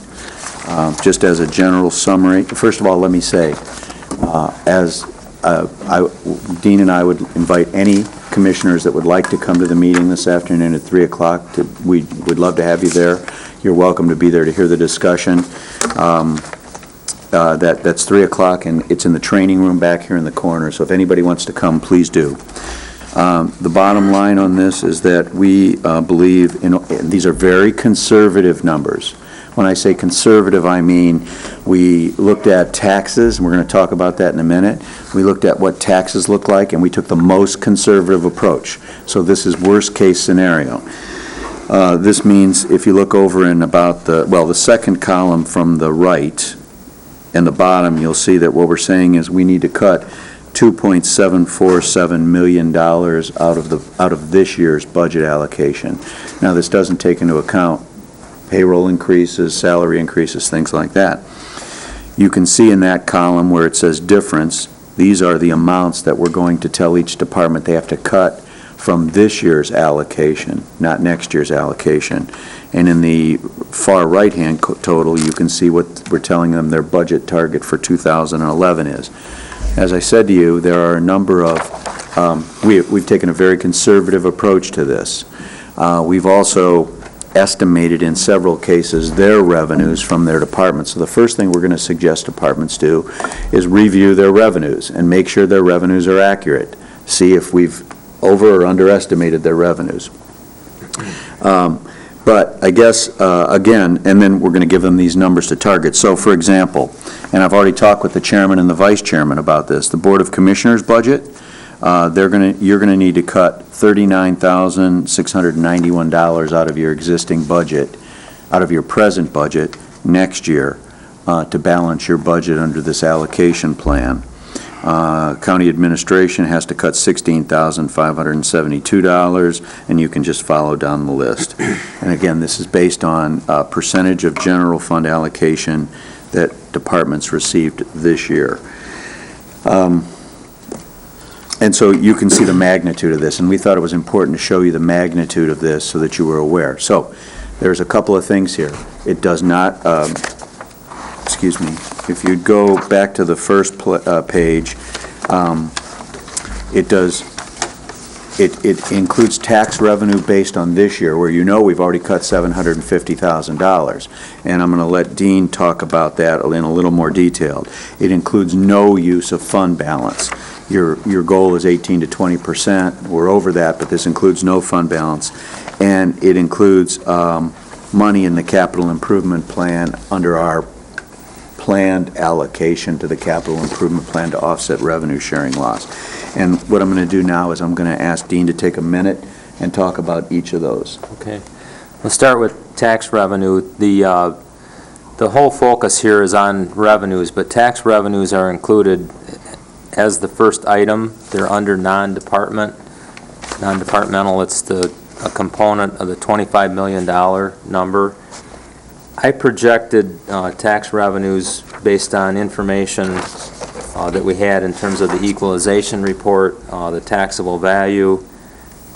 Just as a general summary, first of all, let me say, Dean and I would invite any commissioners that would like to come to the meeting this afternoon at 3 o'clock. We would love to have you there. You're welcome to be there to hear the discussion. That's 3 o'clock, and it's in the training room back here in the corner, so if anybody wants to come, please do. The bottom line on this is that we believe these are very conservative numbers. When I say conservative, I mean we looked at taxes, and we're going to talk about that in a minute. We looked at what taxes look like, and we took the most conservative approach. So this is worst-case scenario. This means if you look over in about the second column from the right and the bottom, you'll see that what we're saying is we need to cut $2.747 million out of this year's budget allocation. Now, this doesn't take into account payroll increases, salary increases, things like that. You can see in that column where it says difference, these are the amounts that we're going to tell each department they have to cut from this year's allocation, not next year's allocation. And in the far right-hand total, you can see what we're telling them their budget target for 2011 is. As I said to you, there are a number of, we've taken a very conservative approach to this. We've also estimated in several cases their revenues from their departments. So the first thing we're going to suggest departments do is review their revenues and make sure their revenues are accurate. See if we've over or underestimated their revenues. But I guess, again, and then we're going to give them these numbers to target. So, for example, and I've already talked with the chairman and the vice chairman about this, the Board of Commissioners budget, you're going to need to cut $39,691 out of your existing budget, out of your present budget next year to balance your budget under this allocation plan. County administration has to cut $16,572, and you can just follow down the list. And again, this is based on a percentage of general fund allocation that departments received this year. And so you can see the magnitude of this, and we thought it was important to show you the magnitude of this so that you were aware. So there's a couple of things here. It does not, excuse me, if you go back to the first page, it includes tax revenue based on this year, where you know we've already cut $750,000. And I'm going to let Dean talk about that in a little more detail. It includes no use of fund balance. Your goal is 18 to 20%. We're over that, but this includes no fund balance. And it includes money in the capital improvement plan under our planned allocation to the capital improvement plan to offset revenue sharing loss. And what I'm going to do now is I'm going to ask Dean to take a minute and talk about each of those. Okay. Let's start with tax revenue. The whole focus here is on revenues, but tax revenues are included as the first item. They're under non-departmental. It's the a component of the $25 million number. I projected tax revenues based on information that we had in terms of the equalization report, the taxable value.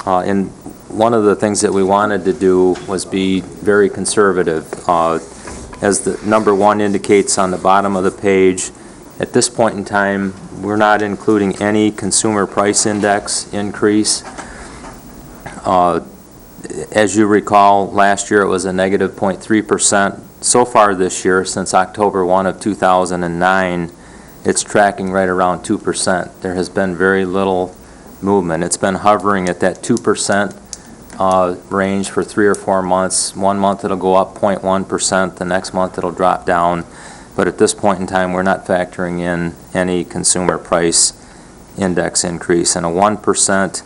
And one of the things that we wanted to do was be very conservative. As the number 1 indicates on the bottom of the page, at this point in time, we're not including any consumer price index increase. As you recall, last year it was a negative 0.3%. So far this year, since October 1 of 2009, it's tracking right around 2%. There has been very little movement. It's been hovering at that 2% range for 3 or 4 months. 1 month it'll go up 0.1%, the next month it'll drop down. But at this point in time, we're not factoring in any consumer price index increase. And a 1%,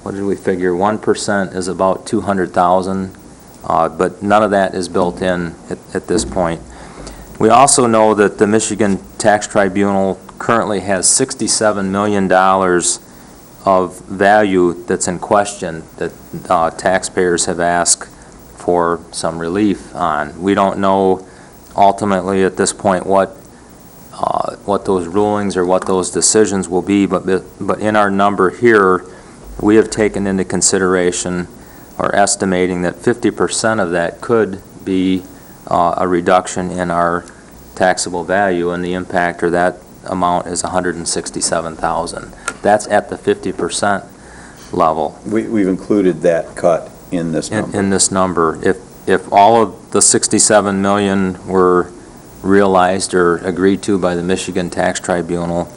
what did we figure? 1% is about 200,000, but none of that is built in at this point. We also know that the Michigan Tax Tribunal currently has $67 million of value that's in question that taxpayers have asked for some relief on. We don't know ultimately at this point what those rulings or what those decisions will be, but in our number here, we have taken into consideration or estimating that 50% of that could be a reduction in our taxable value, and the impact or that amount is $167,000. That's at the 50% level. We've included that cut in this number. In this number. If all of the $67 million were realized or agreed to by the Michigan Tax Tribunal,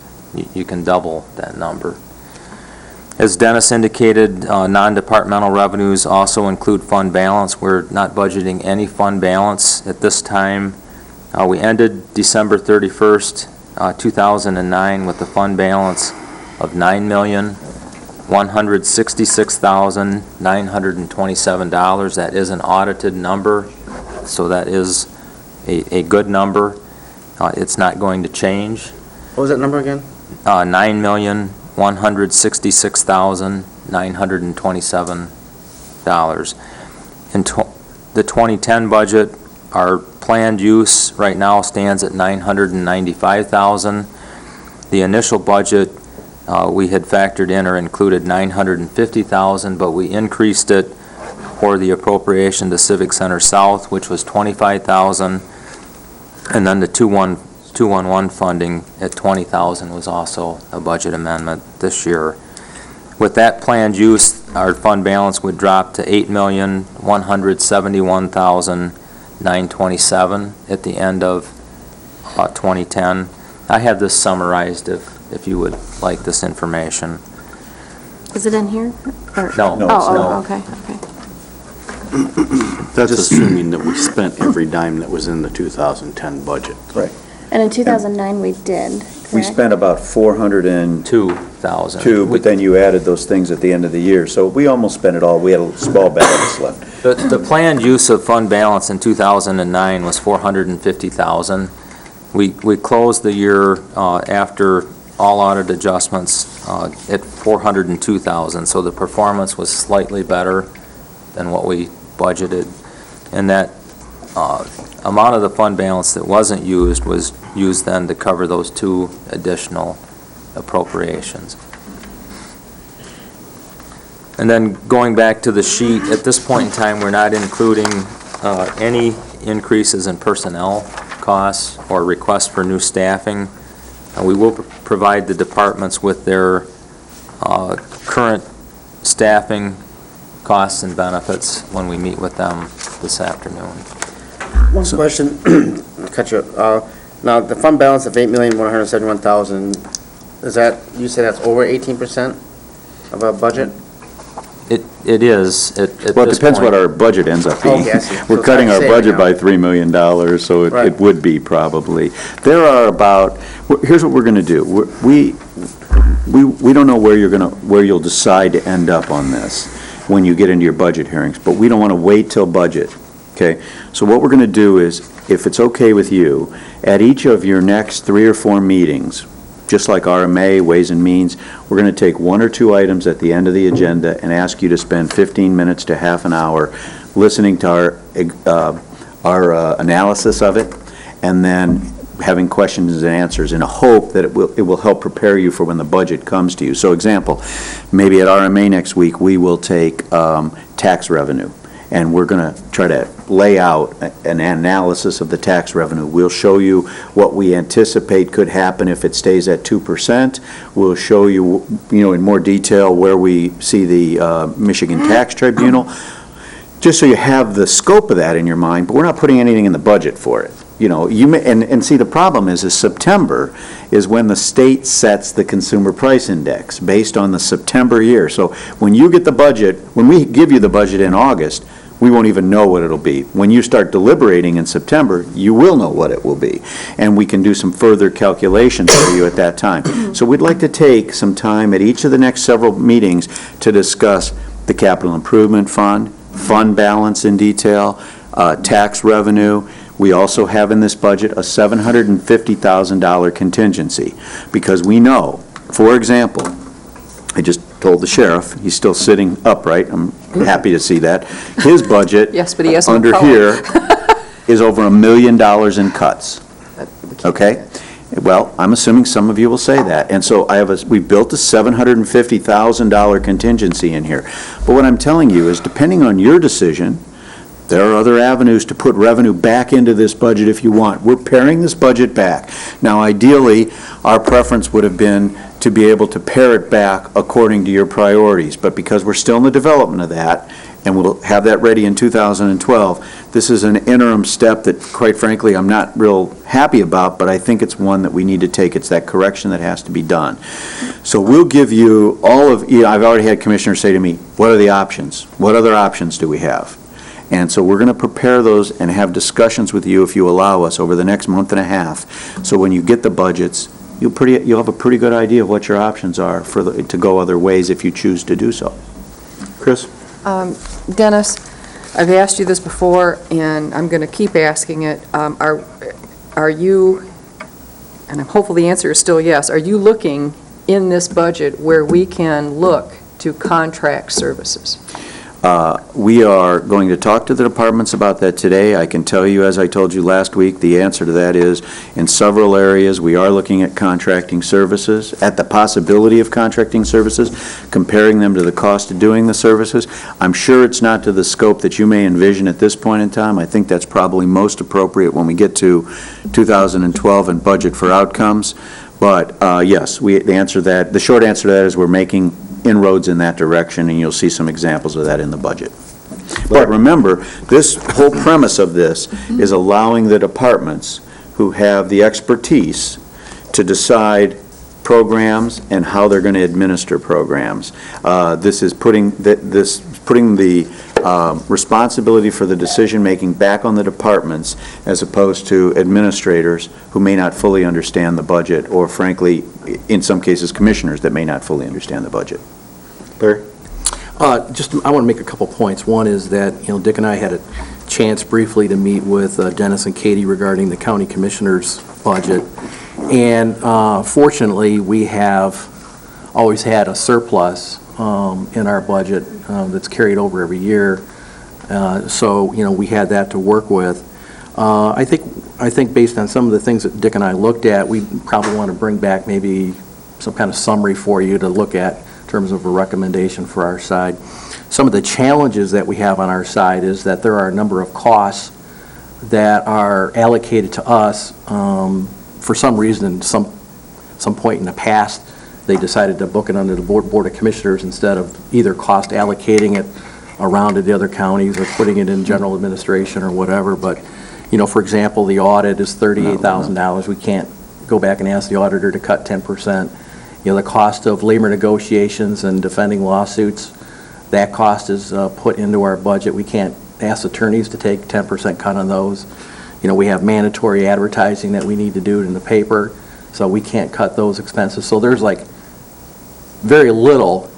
you can double that number. As Dennis indicated, non-departmental revenues also include fund balance. We're not budgeting any fund balance at this time. We ended December 31st, 2009 with a fund balance of $9,166,927. That is an audited number, so that is a good number. It's not going to change. What was that number again? $9,166,927. In the 2010 budget, our planned use right now stands at $995,000. The initial budget we had factored in or included $950,000, but we increased it for the appropriation to Civic Center South, which was $25,000, and then the 211 funding at $20,000 was also a budget amendment this year. With that planned use, our fund balance would drop to $8,171,927 at the end of 2010. I have this summarized if you would like this information. Is it in here? Or- No. No, Oh, okay. That's assuming that we spent every dime that was in the 2010 budget. Right. And in 2009, we did, correct? We spent about 2,000. but then you added those things at the end of the year. So we almost spent it all. We had a small balance left. The planned use of fund balance in 2009 was $450,000. We closed the year after all audit adjustments at $402,000. So the performance was slightly better than what we budgeted. And that amount of the fund balance that wasn't used was used then to cover those 2 additional appropriations. And then going back to the sheet, at this point in time, we're not including any increases in personnel costs or requests for new staffing. We will provide the departments with their current staffing costs and benefits when we meet with them this afternoon. One question, cut you up. Now, the fund balance of $8,171,000, is that, you said that's over 18% of our budget? It is at Well, it this depends what point. our budget ends up being. Okay, I see. We're So cutting it's our like budget saving by $3 million, so Right. it would be probably. There are about, here's what we're going to do. We don't know where you'll decide to end up on this when you get into your budget hearings, but we don't want to wait till budget, okay? So what we're going to do is, if it's okay with you, at each of your next 3 or 4 meetings, just like RMA, Ways and Means, we're going to take one or two items at the end of the agenda and ask you to spend 15 minutes to half an hour listening to our analysis of it, and then having questions and answers in a hope that it will help prepare you for when the budget comes to you. So example, maybe at RMA next week, we will take tax revenue, and we're going to try to lay out an analysis of the tax revenue. We'll show you what we anticipate could happen if it stays at 2%. We'll show you, in more detail where we see the Michigan Tax Tribunal, just so you have the scope of that in your mind, but we're not putting anything in the budget for it. You may, and see, the problem is September is when the state sets the consumer price index based on the September year. So when you get the budget, when we give you the budget in August, we won't even know what it'll be. When you start deliberating in September, you will know what it will be. And we can do some further calculations for you at that time. So we'd like to take some time at each of the next several meetings to discuss the capital improvement fund balance in detail, tax revenue. We also have in this budget a $750,000 contingency, because we know, for example, I just told the sheriff, he's still sitting upright, I'm happy to see that, his budget Yes, but he has no under power. here is over $1 million in cuts. Okay? Well, I'm assuming some of you will say that. And so we built a $750,000 contingency in here. But what I'm telling you is, depending on your decision, there are other avenues to put revenue back into this budget if you want. We're paring this budget back. Now, ideally, our preference would have been to be able to pare it back according to your priorities. But because we're still in the development of that, and we'll have that ready in 2012, this is an interim step that, quite frankly, I'm not real happy about, but I think it's one that we need to take. It's that correction that has to be done. So we'll give you all of, I've already had commissioners say to me, what are the options? What other options do we have? And so we're going to prepare those and have discussions with you, if you allow us, over the next month and a half. So when you get the budgets, you'll have a pretty good idea of what your options are to go other ways if you choose to do so. Chris? Dennis, I've asked you this before, and I'm going to keep asking it. Are you, and hopefully the answer is still yes, are you looking in this budget where we can look to contract services? We are going to talk to the departments about that today. I can tell you, as I told you last week, the answer to that is, in several areas, we are looking at contracting services, at the possibility of contracting services, comparing them to the cost of doing the services. I'm sure it's not to the scope that you may envision at this point in time. I think that's probably most appropriate when we get to 2012 and budget for outcomes. But yes, the short answer to that is we're making inroads in that direction, and you'll see some examples of that in the budget. But remember, this whole premise of this is allowing the departments who have the expertise to decide programs and how they're going to administer programs. This is putting the responsibility for the decision-making back on the departments, as opposed to administrators who may not fully understand the budget, or frankly, in some cases, commissioners that may not fully understand the budget. Larry? I want to make a couple points. One is that, Dick and I had a chance briefly to meet with Dennis and Katie regarding the county commissioner's budget. And fortunately, we have always had a surplus in our budget that's carried over every year. So, we had that to work with. I think based on some of the things that Dick and I looked at, we probably want to bring back maybe some kind of summary for you to look at in terms of a recommendation for our side. Some of the challenges that we have on our side is that there are a number of costs that are allocated to us. For some reason, some point in the past, they decided to book it under the Board of Commissioners instead of either cost allocating it around to the other counties or putting it in general administration or whatever. But, for example, the audit is $38,000. We can't go back and ask the auditor to cut 10%. The cost of labor negotiations and defending lawsuits, that cost is put into our budget. We can't ask attorneys to take 10% cut on those. We have mandatory advertising that we need to do in the paper, so we can't cut those expenses. So there's very little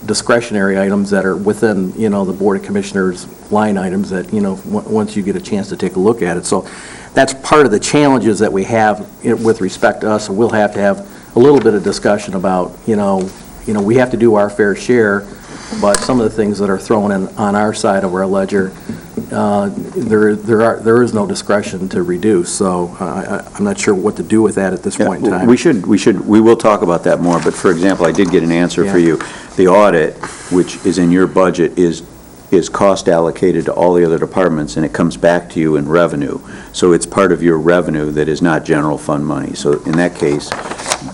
discretionary items that are within, the Board of Commissioners line items that, once you get a chance to take a look at it. So that's part of the challenges that we have with respect to us. So we'll have to have a little bit of discussion about, we have to do our fair share, but some of the things that are thrown in on our side of our ledger, there is no discretion to reduce, so I'm not sure what to do with that at this point in time. We will talk about that more, but for example, I did get an answer for you. The audit, which is in your budget, is cost allocated to all the other departments, and it comes back to you in revenue. So it's part of your revenue that is not general fund money. So in that case,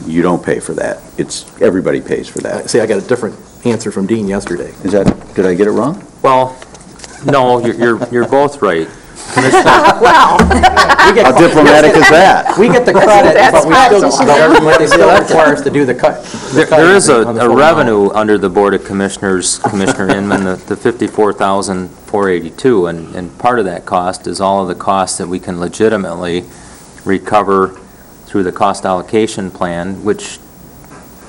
you don't pay for that. Everybody pays for that. See, I got a different answer from Dean yesterday. Did I get it wrong? Well, no, you're both right. How diplomatic is that? We get the credit, but they still require us to do the cut. There is a revenue under the Board of Commissioners, Commissioner Inman, the $54,482, and part of that cost is all of the costs that we can legitimately recover through the cost allocation plan, which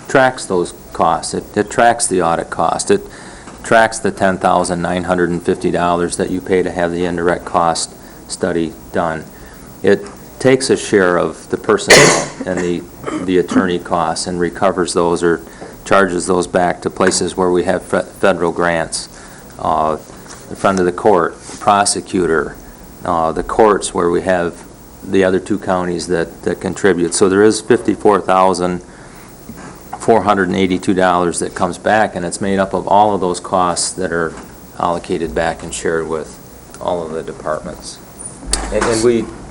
tracks those costs. It tracks the audit cost. It tracks the $10,950 that you pay to have the indirect cost study done. It takes a share of the personnel and the attorney costs and recovers those or charges those back to places where we have federal grants. In front of the court, prosecutor, the courts where we have the other two counties that contribute. So there is $54,482 that comes back, and it's made up of all of those costs that are allocated back and shared with all of the departments. And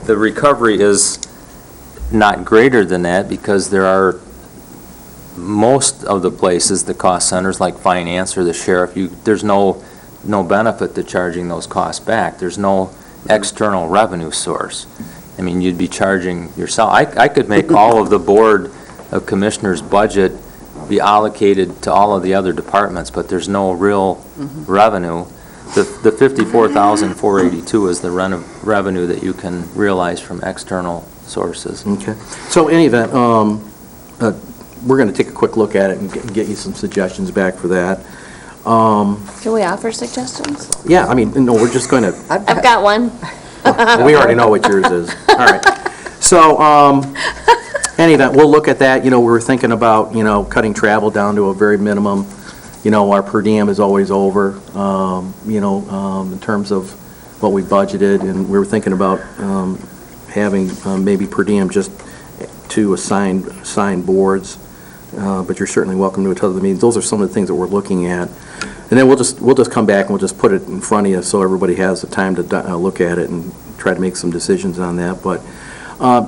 the recovery is not greater than that because there are most of the places, the cost centers like finance or the sheriff, there's no benefit to charging those costs back. There's no external revenue source. I mean, you'd be charging yourself. I could make all of the Board of Commissioners' budget be allocated to all of the other departments, but there's no real revenue. The $54,482 is the revenue that you can realize from external sources. Okay. So in any event, we're going to take a quick look at it and get you some suggestions back for that. Can we offer suggestions? Yeah, I mean, no, we're just going to, I've got one. we already know what yours is. All right. So, any event, we'll look at that. We were thinking about, cutting travel down to a very minimum. Our per diem is always over, in terms of what we budgeted, and we were thinking about having maybe per diem just to assign boards, but you're certainly welcome to attend the meetings. Those are some of the things that we're looking at. And then we'll just come back and we'll just put it in front of you so everybody has the time to look at it and try to make some decisions on that. But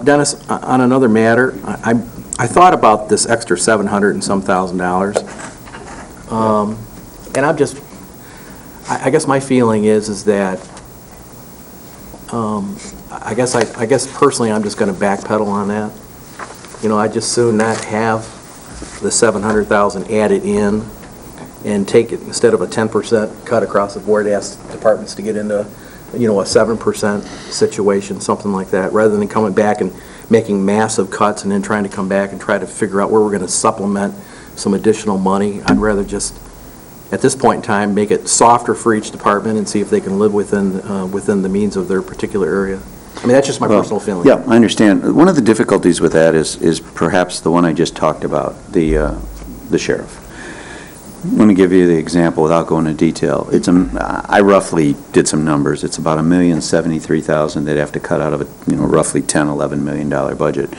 Dennis, on another matter, I thought about this extra $700 and some thousand, and I guess my feeling is that I guess personally I'm just going to backpedal on that. I'd just soon not have the $700,000 added in and take it, instead of a 10% cut across the board, ask departments to get into, a 7% situation, something like that, rather than coming back and making massive cuts and then trying to come back and try to figure out where we're going to supplement some additional money. I'd rather just, at this point in time, make it softer for each department and see if they can live within the means of their particular area. I mean, that's just my personal feeling. Yeah, I understand. One of the difficulties with that is perhaps the one I just talked about, the sheriff. Let me give you the example without going into detail. I roughly did some numbers. It's about $1,073,000 they'd have to cut out of a roughly $11 million budget.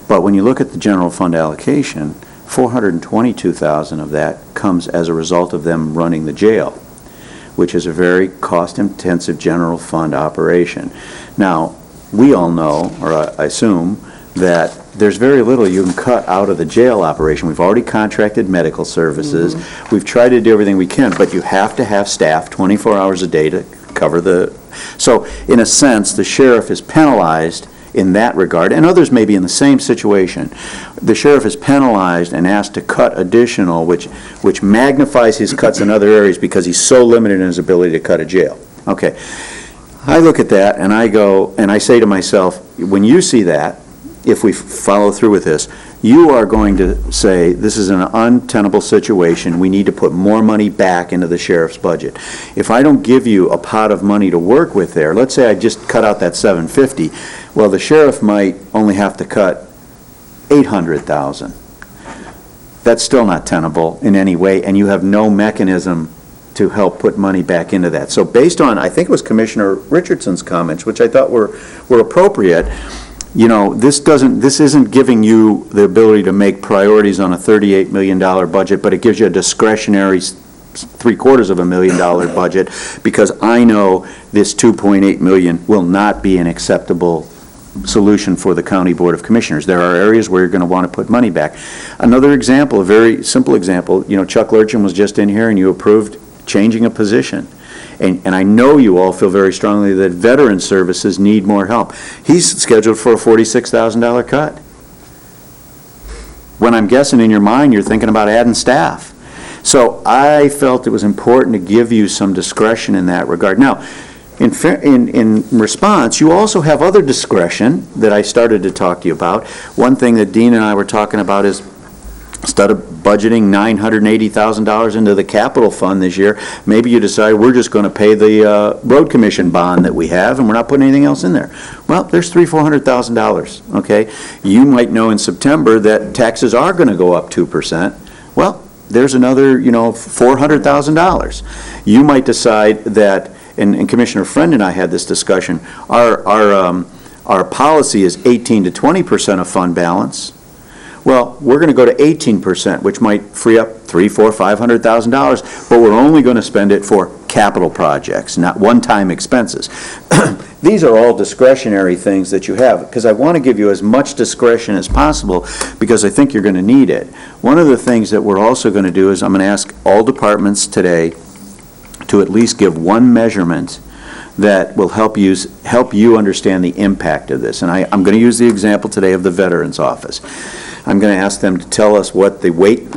But when you look at the general fund allocation, $422,000 of that comes as a result of them running the jail, which is a very cost-intensive general fund operation. Now, we all know, or I assume, that there's very little you can cut out of the jail operation. We've already contracted medical services. We've tried to do everything we can, but you have to have staff 24 hours a day to cover the... So, in a sense, the sheriff is penalized in that regard, and others may be in the same situation. The sheriff is penalized and asked to cut additional, which magnifies his cuts in other areas because he's so limited in his ability to cut a jail. Okay. I look at that and I go, and I say to myself, when you see that, if we follow through with this, you are going to say, this is an untenable situation, we need to put more money back into the sheriff's budget. If I don't give you a pot of money to work with there, let's say I just cut out that $750,000, well, the sheriff might only have to cut $800,000 that's still not tenable in any way, and you have no mechanism to help put money back into that. So based on, I think it was Commissioner Richardson's comments, which I thought were appropriate, you know, this isn't giving you the ability to make priorities on a $38 million budget, but it gives you a discretionary $750,000 budget, because I know this $2.8 million will not be an acceptable solution for the County Board of Commissioners. There are areas where you're going to want to put money back. Another example, a very simple example, you know, Chuck Lurchin was just in here and you approved changing a position. And I know you all feel very strongly that veteran services need more help. He's scheduled for a $46,000 cut. When I'm guessing in your mind, you're thinking about adding staff. So I felt it was important to give you some discretion in that regard. Now, in response, you also have other discretion that I started to talk to you about. One thing that Dean and I were talking about is, instead of budgeting $980,000 into the capital fund this year, maybe you decide we're just going to pay the road commission bond that we have, and we're not putting anything else in there. Well, there's $300,000-$400,000, okay? You might know in September that taxes are going to go up 2%. Well, there's another, you know, $400,000. You might decide that, and Commissioner Friend and I had this discussion, our policy is 18 to 20% of fund balance. Well, we're going to go to 18%, which might free up $300,000, $400,000, $500,000, but we're only going to spend it for capital projects, not one-time expenses. These are all discretionary things that you have, because I want to give you as much discretion as possible, because I think you're going to need it. One of the things that we're also going to do is I'm going to ask all departments today to at least give one measurement that will help you understand the impact of this. And I'm going to use the example today of the Veterans Office. I'm going to ask them to tell us what the wait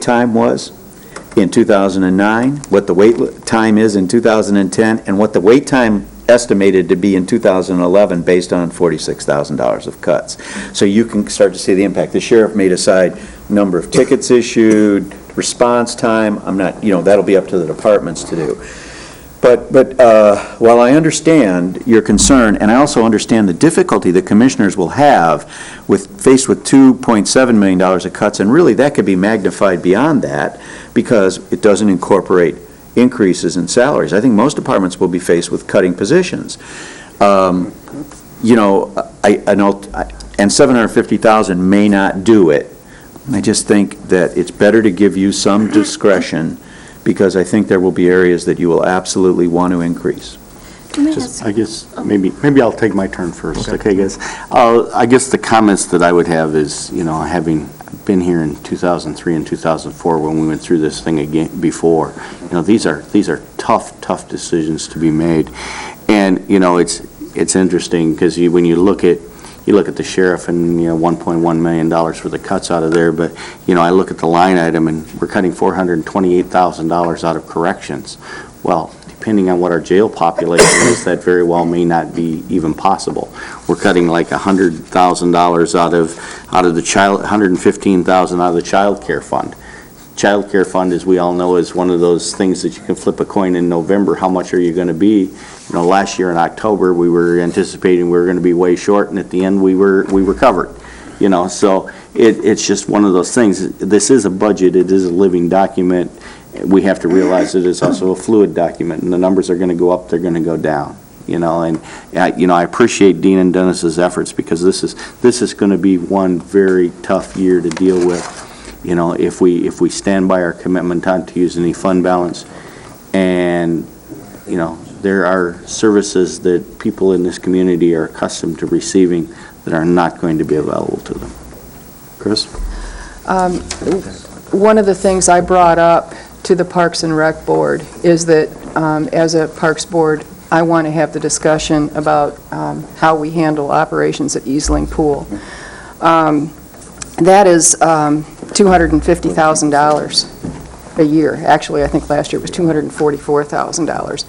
time was in 2009, what the wait time is in 2010, and what the wait time estimated to be in 2011 based on $46,000 of cuts. So you can start to see the impact. The sheriff may decide number of tickets issued, response time. I'm not, you know, that'll be up to the departments to do. But while I understand your concern, and I also understand the difficulty that commissioners will have faced with $2.7 million of cuts, and really that could be magnified beyond that because it doesn't incorporate increases in salaries. I think most departments will be faced with cutting positions. You know, and $750,000 may not do it. I just think that it's better to give you some discretion, because I think there will be areas that you will absolutely want to increase. I guess maybe I'll take my turn first. Okay, guys. I guess the comments that I would have is, you know, having been here in 2003 and 2004 when we went through this thing again before, you know, these are tough decisions to be made, and you know it's interesting because when you look at the sheriff and, you know, $1.1 million for the cuts out of there, but, you know, I look at the line item and we're cutting $428,000 out of corrections. Well, depending on what our jail population is, that very well may not be even possible. We're cutting like $100,000 out of the child, $115,000 out of the child care fund. Child care fund, as we all know, is one of those things that you can flip a coin in November. How much are you going to be? You know, last year in October, we were anticipating we were going to be way short, and at the end, we were covered. You know, so it's just one of those things. This is a budget. It is a living document. We have to realize that it's also a fluid document, and the numbers are going to go up. They're going to go down. You know, and I appreciate Dean and Dennis's efforts, because this is going to be one very tough year to deal with. You know, if we stand by our commitment not to use any fund balance, and, you know, there are services that people in this community are accustomed to receiving that are not going to be available to them. Chris? One of the things I brought up to the Parks and Rec Board is that as a Parks Board, I want to have the discussion about how we handle operations at Easling Pool. That is $250,000 a year. Actually, I think last year it was $244,000.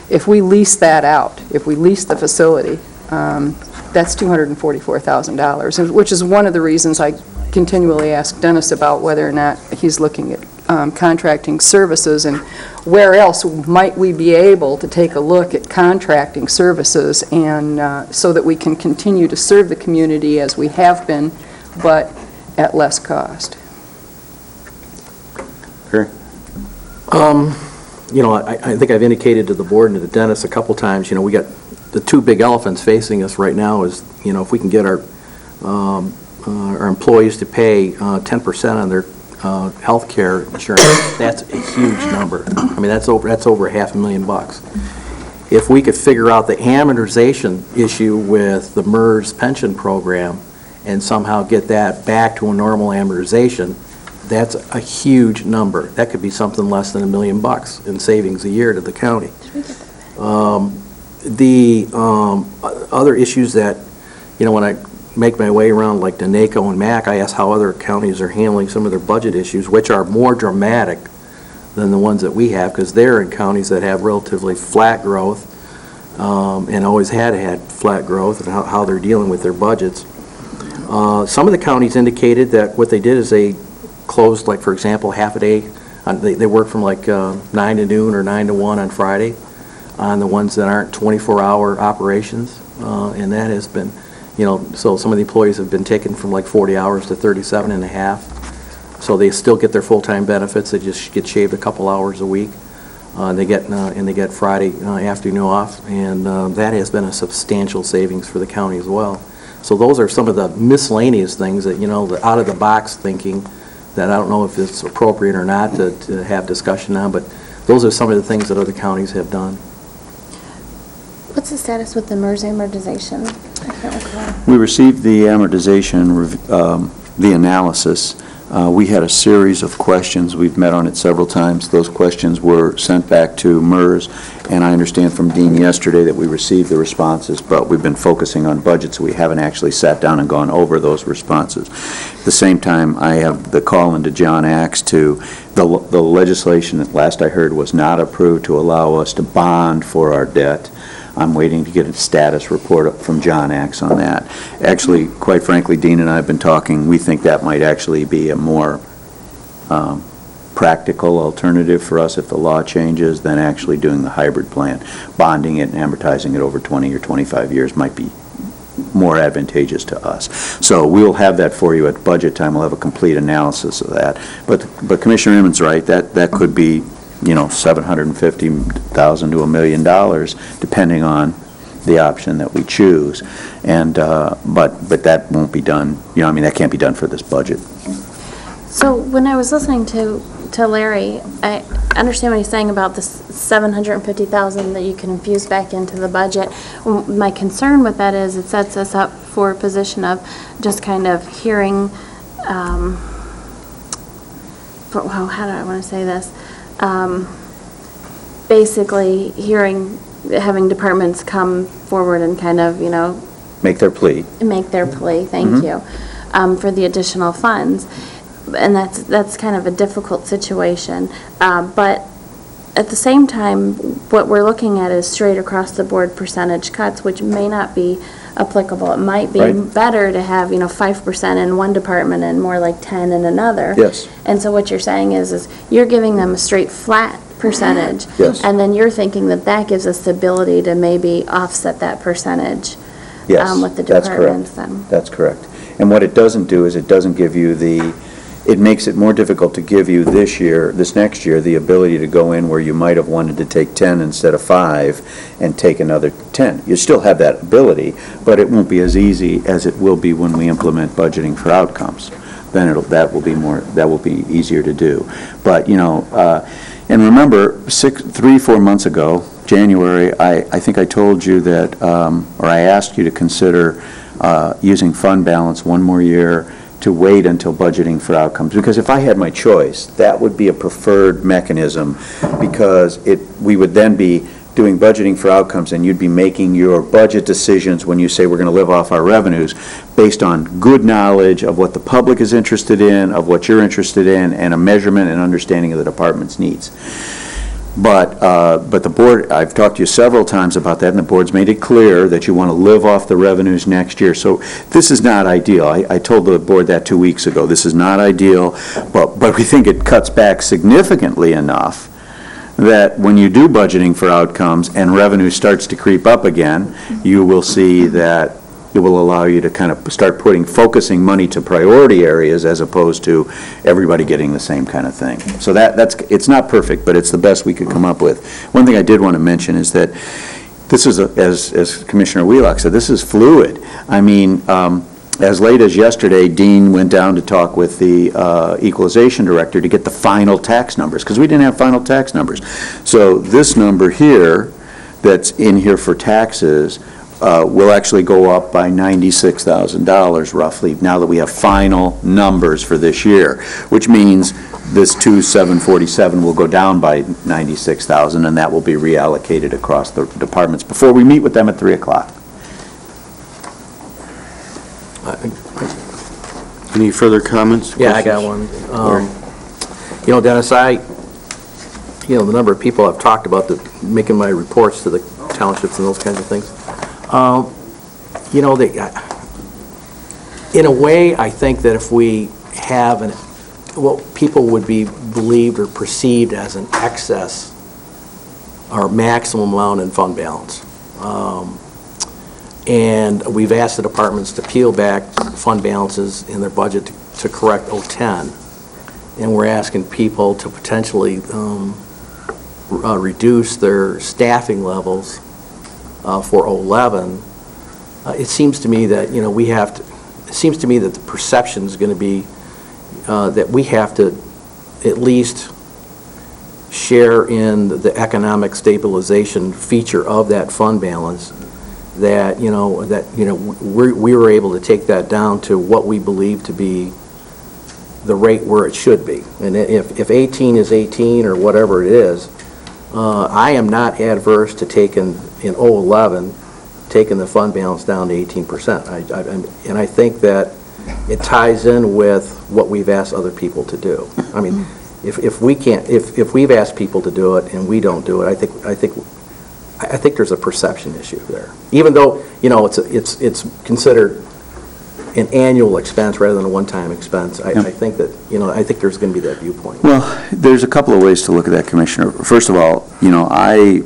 If we lease that out, if we lease the facility, that's $244,000, which is one of the reasons I continually ask Dennis about whether or not he's looking at contracting services, and where else might we be able to take a look at contracting services, and so that we can continue to serve the community as we have been, but at less cost. You know, I think I've indicated to the board and to Dennis a couple times, you know, we got the two big elephants facing us right now is, you know, if we can get our employees to pay 10% on their health care insurance, that's a huge number. I mean, that's over $500,000. If we could figure out the amortization issue with the MERS pension program and somehow get that back to a normal amortization, that's a huge number. That could be something less than $1 million in savings a year to the county. The other issues that, you know, when I make my way around like to NACO and MAC, I ask how other counties are handling some of their budget issues, which are more dramatic than the ones that we have, because they're in counties that have relatively flat growth and always had flat growth, and how they're dealing with their budgets. Some of the counties indicated that what they did is they closed, like, for example, half a day. They work from like 9 to noon or 9 to 1 on Friday on the ones that aren't 24-hour operations. And that has been, you know, so some of the employees have been taken from like 40 hours to 37 and a half. So they still get their full-time benefits. They just get shaved a couple hours a week. And they get Friday afternoon off. And that has been a substantial savings for the county as well. So those are some of the miscellaneous things that, you know, the out-of-the-box thinking that I don't know if it's appropriate or not to have discussion on, but those are some of the things that other counties have done. What's the status with the MERS amortization? I can't recall. We received the amortization, the analysis. We had a series of questions. We've met on it several times. Those questions were sent back to MERS, and I understand from Dean yesterday that we received the responses, but we've been focusing on budget, so we haven't actually sat down and gone over those responses. At the same time, I have the call into John Axe to the legislation that last I heard was not approved to allow us to bond for our debt. I'm waiting to get a status report from John Axe on that. Actually, quite frankly, Dean and I have been talking. We think that might actually be a more practical alternative for us if the law changes than actually doing the hybrid plan. Bonding it and amortizing it over 20 or 25 years might be more advantageous to us. So we'll have that for you at budget time. We'll have a complete analysis of that. But Commissioner Emmons right, that could be, you know, $750,000 to $1 million, depending on the option that we choose. And but that won't be done. You know, I mean, that can't be done for this budget. So when I was listening to Larry, I understand what he's saying about the $750,000 that you can infuse back into the budget. My concern with that is it sets us up for a position of just kind of hearing, how do I want to say this? Basically having departments come forward and kind of, you know, Make their plea. Thank you, for the additional funds. And that's kind of a difficult situation. But at the same time, what we're looking at is straight across the board percentage cuts, which may not be applicable. It might be better to have, you know, 5% in one department and more like 10 in another. Yes. And so what you're saying is you're giving them a straight flat percentage. Yes. And then you're thinking that gives us the ability to maybe offset that percentage with the departments then. That's correct. And what it doesn't do is it doesn't give you it makes it more difficult to give you this next year, the ability to go in where you might have wanted to take 10 instead of 5 and take another 10. You still have that ability, but it won't be as easy as it will be when we implement budgeting for outcomes. Then that will be easier to do. But, you know, and remember, 3-4 months ago, January, I think I told you that, or I asked you to consider using fund balance one more year to wait until budgeting for outcomes, because if I had my choice, that would be a preferred mechanism, because we would then be doing budgeting for outcomes, and you'd be making your budget decisions when you say we're going to live off our revenues based on good knowledge of what the public is interested in, of what you're interested in, and a measurement and understanding of the department's needs. But the board, I've talked to you several times about that, and the board's made it clear that you want to live off the revenues next year. So this is not ideal. I told the board that 2 weeks ago. This is not ideal, but we think it cuts back significantly enough that when you do budgeting for outcomes and revenue starts to creep up again, you will see that it will allow you to kind of start focusing money to priority areas as opposed to everybody getting the same kind of thing. So it's not perfect, but it's the best we could come up with. One thing I did want to mention is that this is, as Commissioner Wheelock said, this is fluid. I mean, as late as yesterday, Dean went down to talk with the equalization director to get the final tax numbers, because we didn't have final tax numbers. So this number here, that's in here for taxes, will actually go up by $96,000 roughly, now that we have final numbers for this year, which means this 2,747 will go down by $96,000, and that will be reallocated across the departments before we meet with them at 3 o'clock. Any further comments? Yeah, I got one. Dennis, the number of people I've talked about making my reports to the townships and those kinds of things, in a way, I think that if we have what people would be believed or perceived as an excess or maximum amount in fund balance, and we've asked the departments to peel back fund balances in their budget to correct 010, and we're asking people to potentially reduce their staffing levels for 011. It seems to me that it seems to me that the perception is going to be that we have to at least share in the economic stabilization feature of that fund balance. We were able to take that down to what we believe to be the rate where it should be. And if 18 is 18 or whatever it is, I am not adverse to taking in 011 taking the fund balance down to 18%. And I think that it ties in with what we've asked other people to do. I mean, if we've asked people to do it and we don't do it, I think there's a perception issue there. Even though, it's considered an annual expense rather than a one-time expense, I think that, I think there's going to be that viewpoint. Well, there's a couple of ways to look at that, Commissioner. First of all, I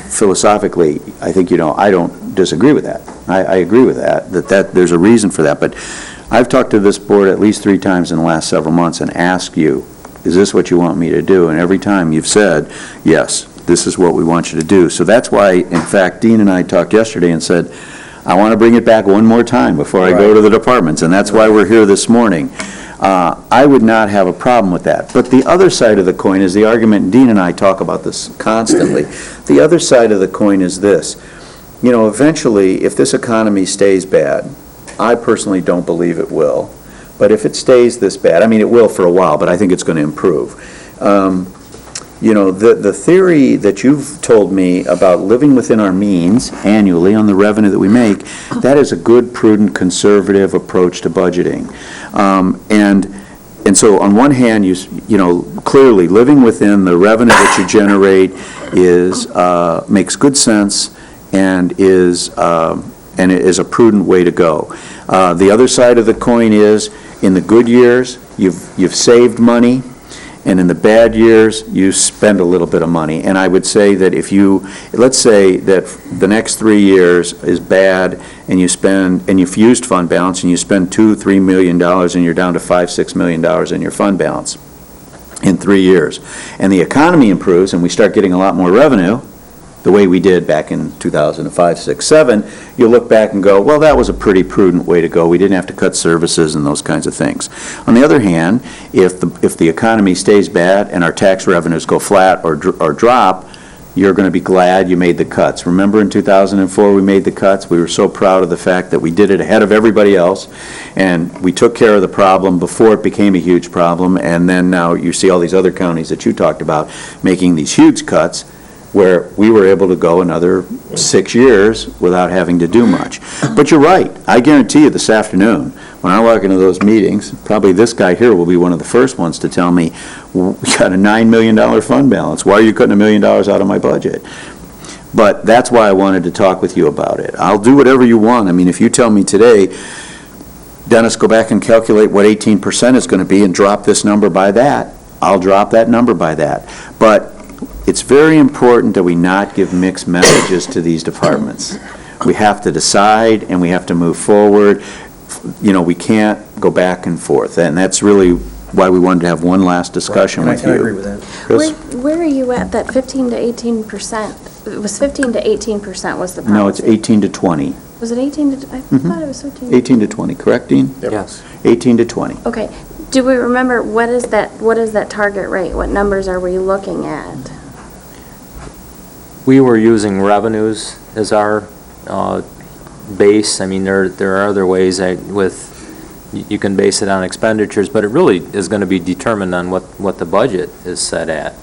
philosophically, I think, I don't disagree with that. I agree with that there's a reason for that. But I've talked to this board at least 3 times in the last several months and asked you, is this what you want me to do? And every time you've said, yes, this is what we want you to do. So that's why, in fact, Dean and I talked yesterday and said, I want to bring it back one more time before I go to the departments, and that's why we're here this morning. I would not have a problem with that. But the other side of the coin is the argument, and Dean and I talk about this constantly, the other side of the coin is this. Eventually, if this economy stays bad, I personally don't believe it will, but if it stays this bad, I mean, it will for a while, but I think it's going to improve. The theory that you've told me about living within our means annually on the revenue that we make, that is a good, prudent, conservative approach to budgeting. And so on one hand, clearly living within the revenue that you generate makes good sense and is a prudent way to go. The other side of the coin is, in the good years, you've saved money, and in the bad years, you spend a little bit of money. And I would say that let's say that the next 3 years is bad, and you've used fund balance, and you spend $2-3 million, and you're down to $5-6 million in your fund balance in 3 years. And the economy improves, and we start getting a lot more revenue, the way we did back in 2005, 6, 7, you look back and go, well, that was a pretty prudent way to go. We didn't have to cut services and those kinds of things. On the other hand, if the economy stays bad and our tax revenues go flat or drop, you're going to be glad you made the cuts. Remember in 2004 we made the cuts? We were so proud of the fact that we did it ahead of everybody else, and we took care of the problem before it became a huge problem, and then now you see all these other counties that you talked about making these huge cuts, where we were able to go another 6 years without having to do much. But you're right. I guarantee you this afternoon, when I walk into those meetings, probably this guy here will be one of the first ones to tell me, we got a $9 million fund balance. Why are you cutting $1 million out of my budget? But that's why I wanted to talk with you about it. I'll do whatever you want. I mean, if you tell me today, Dennis, go back and calculate what 18% is going to be and drop this number by that, I'll drop that number by that. But it's very important that we not give mixed messages to these departments. we have to decide, and we have to move forward. You know, we can't go back and forth, and that's really why we wanted to have one last discussion with you. I agree with that. Chris? Where are you at that 15 to 18%? It was 15 to 18% was the policy. No, it's 18 to 20. Was it 18 to, I thought it was 15. 18 to 20, correct, Dean? Yes. 18 to 20. Okay. Do we remember, what is that target rate? What numbers are we looking at? We were using revenues as our base. I mean, there are other ways you can base it on expenditures, but it really is going to be determined on what the budget is set at.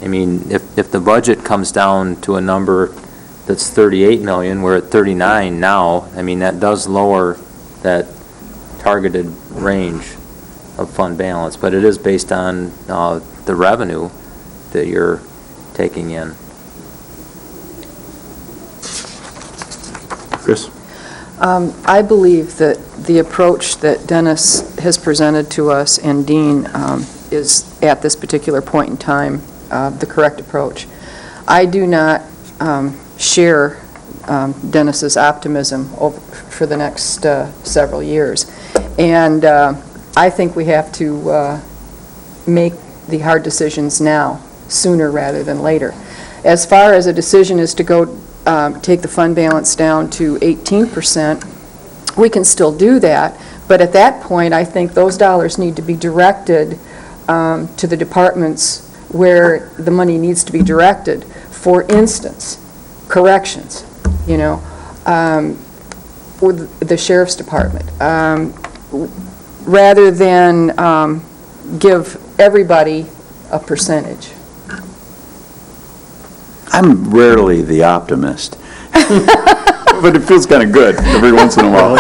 I mean, if the budget comes down to a number that's 38 million, we're at 39 now, I mean, that does lower that targeted range of fund balance, but it is based on the revenue that you're taking in. Chris? I believe that the approach that Dennis has presented to us and Dean is, at this particular point in time, the correct approach. I do not share Dennis's optimism for the next several years. And I think we have to make the hard decisions now, sooner rather than later. As far as a decision is to go take the fund balance down to 18%, we can still do that, but at that point, I think those dollars need to be directed to the departments where the money needs to be directed. For instance, corrections, you know, or the sheriff's department, rather than give everybody a percentage. I'm rarely the optimist, but it feels kind of good every once in a while.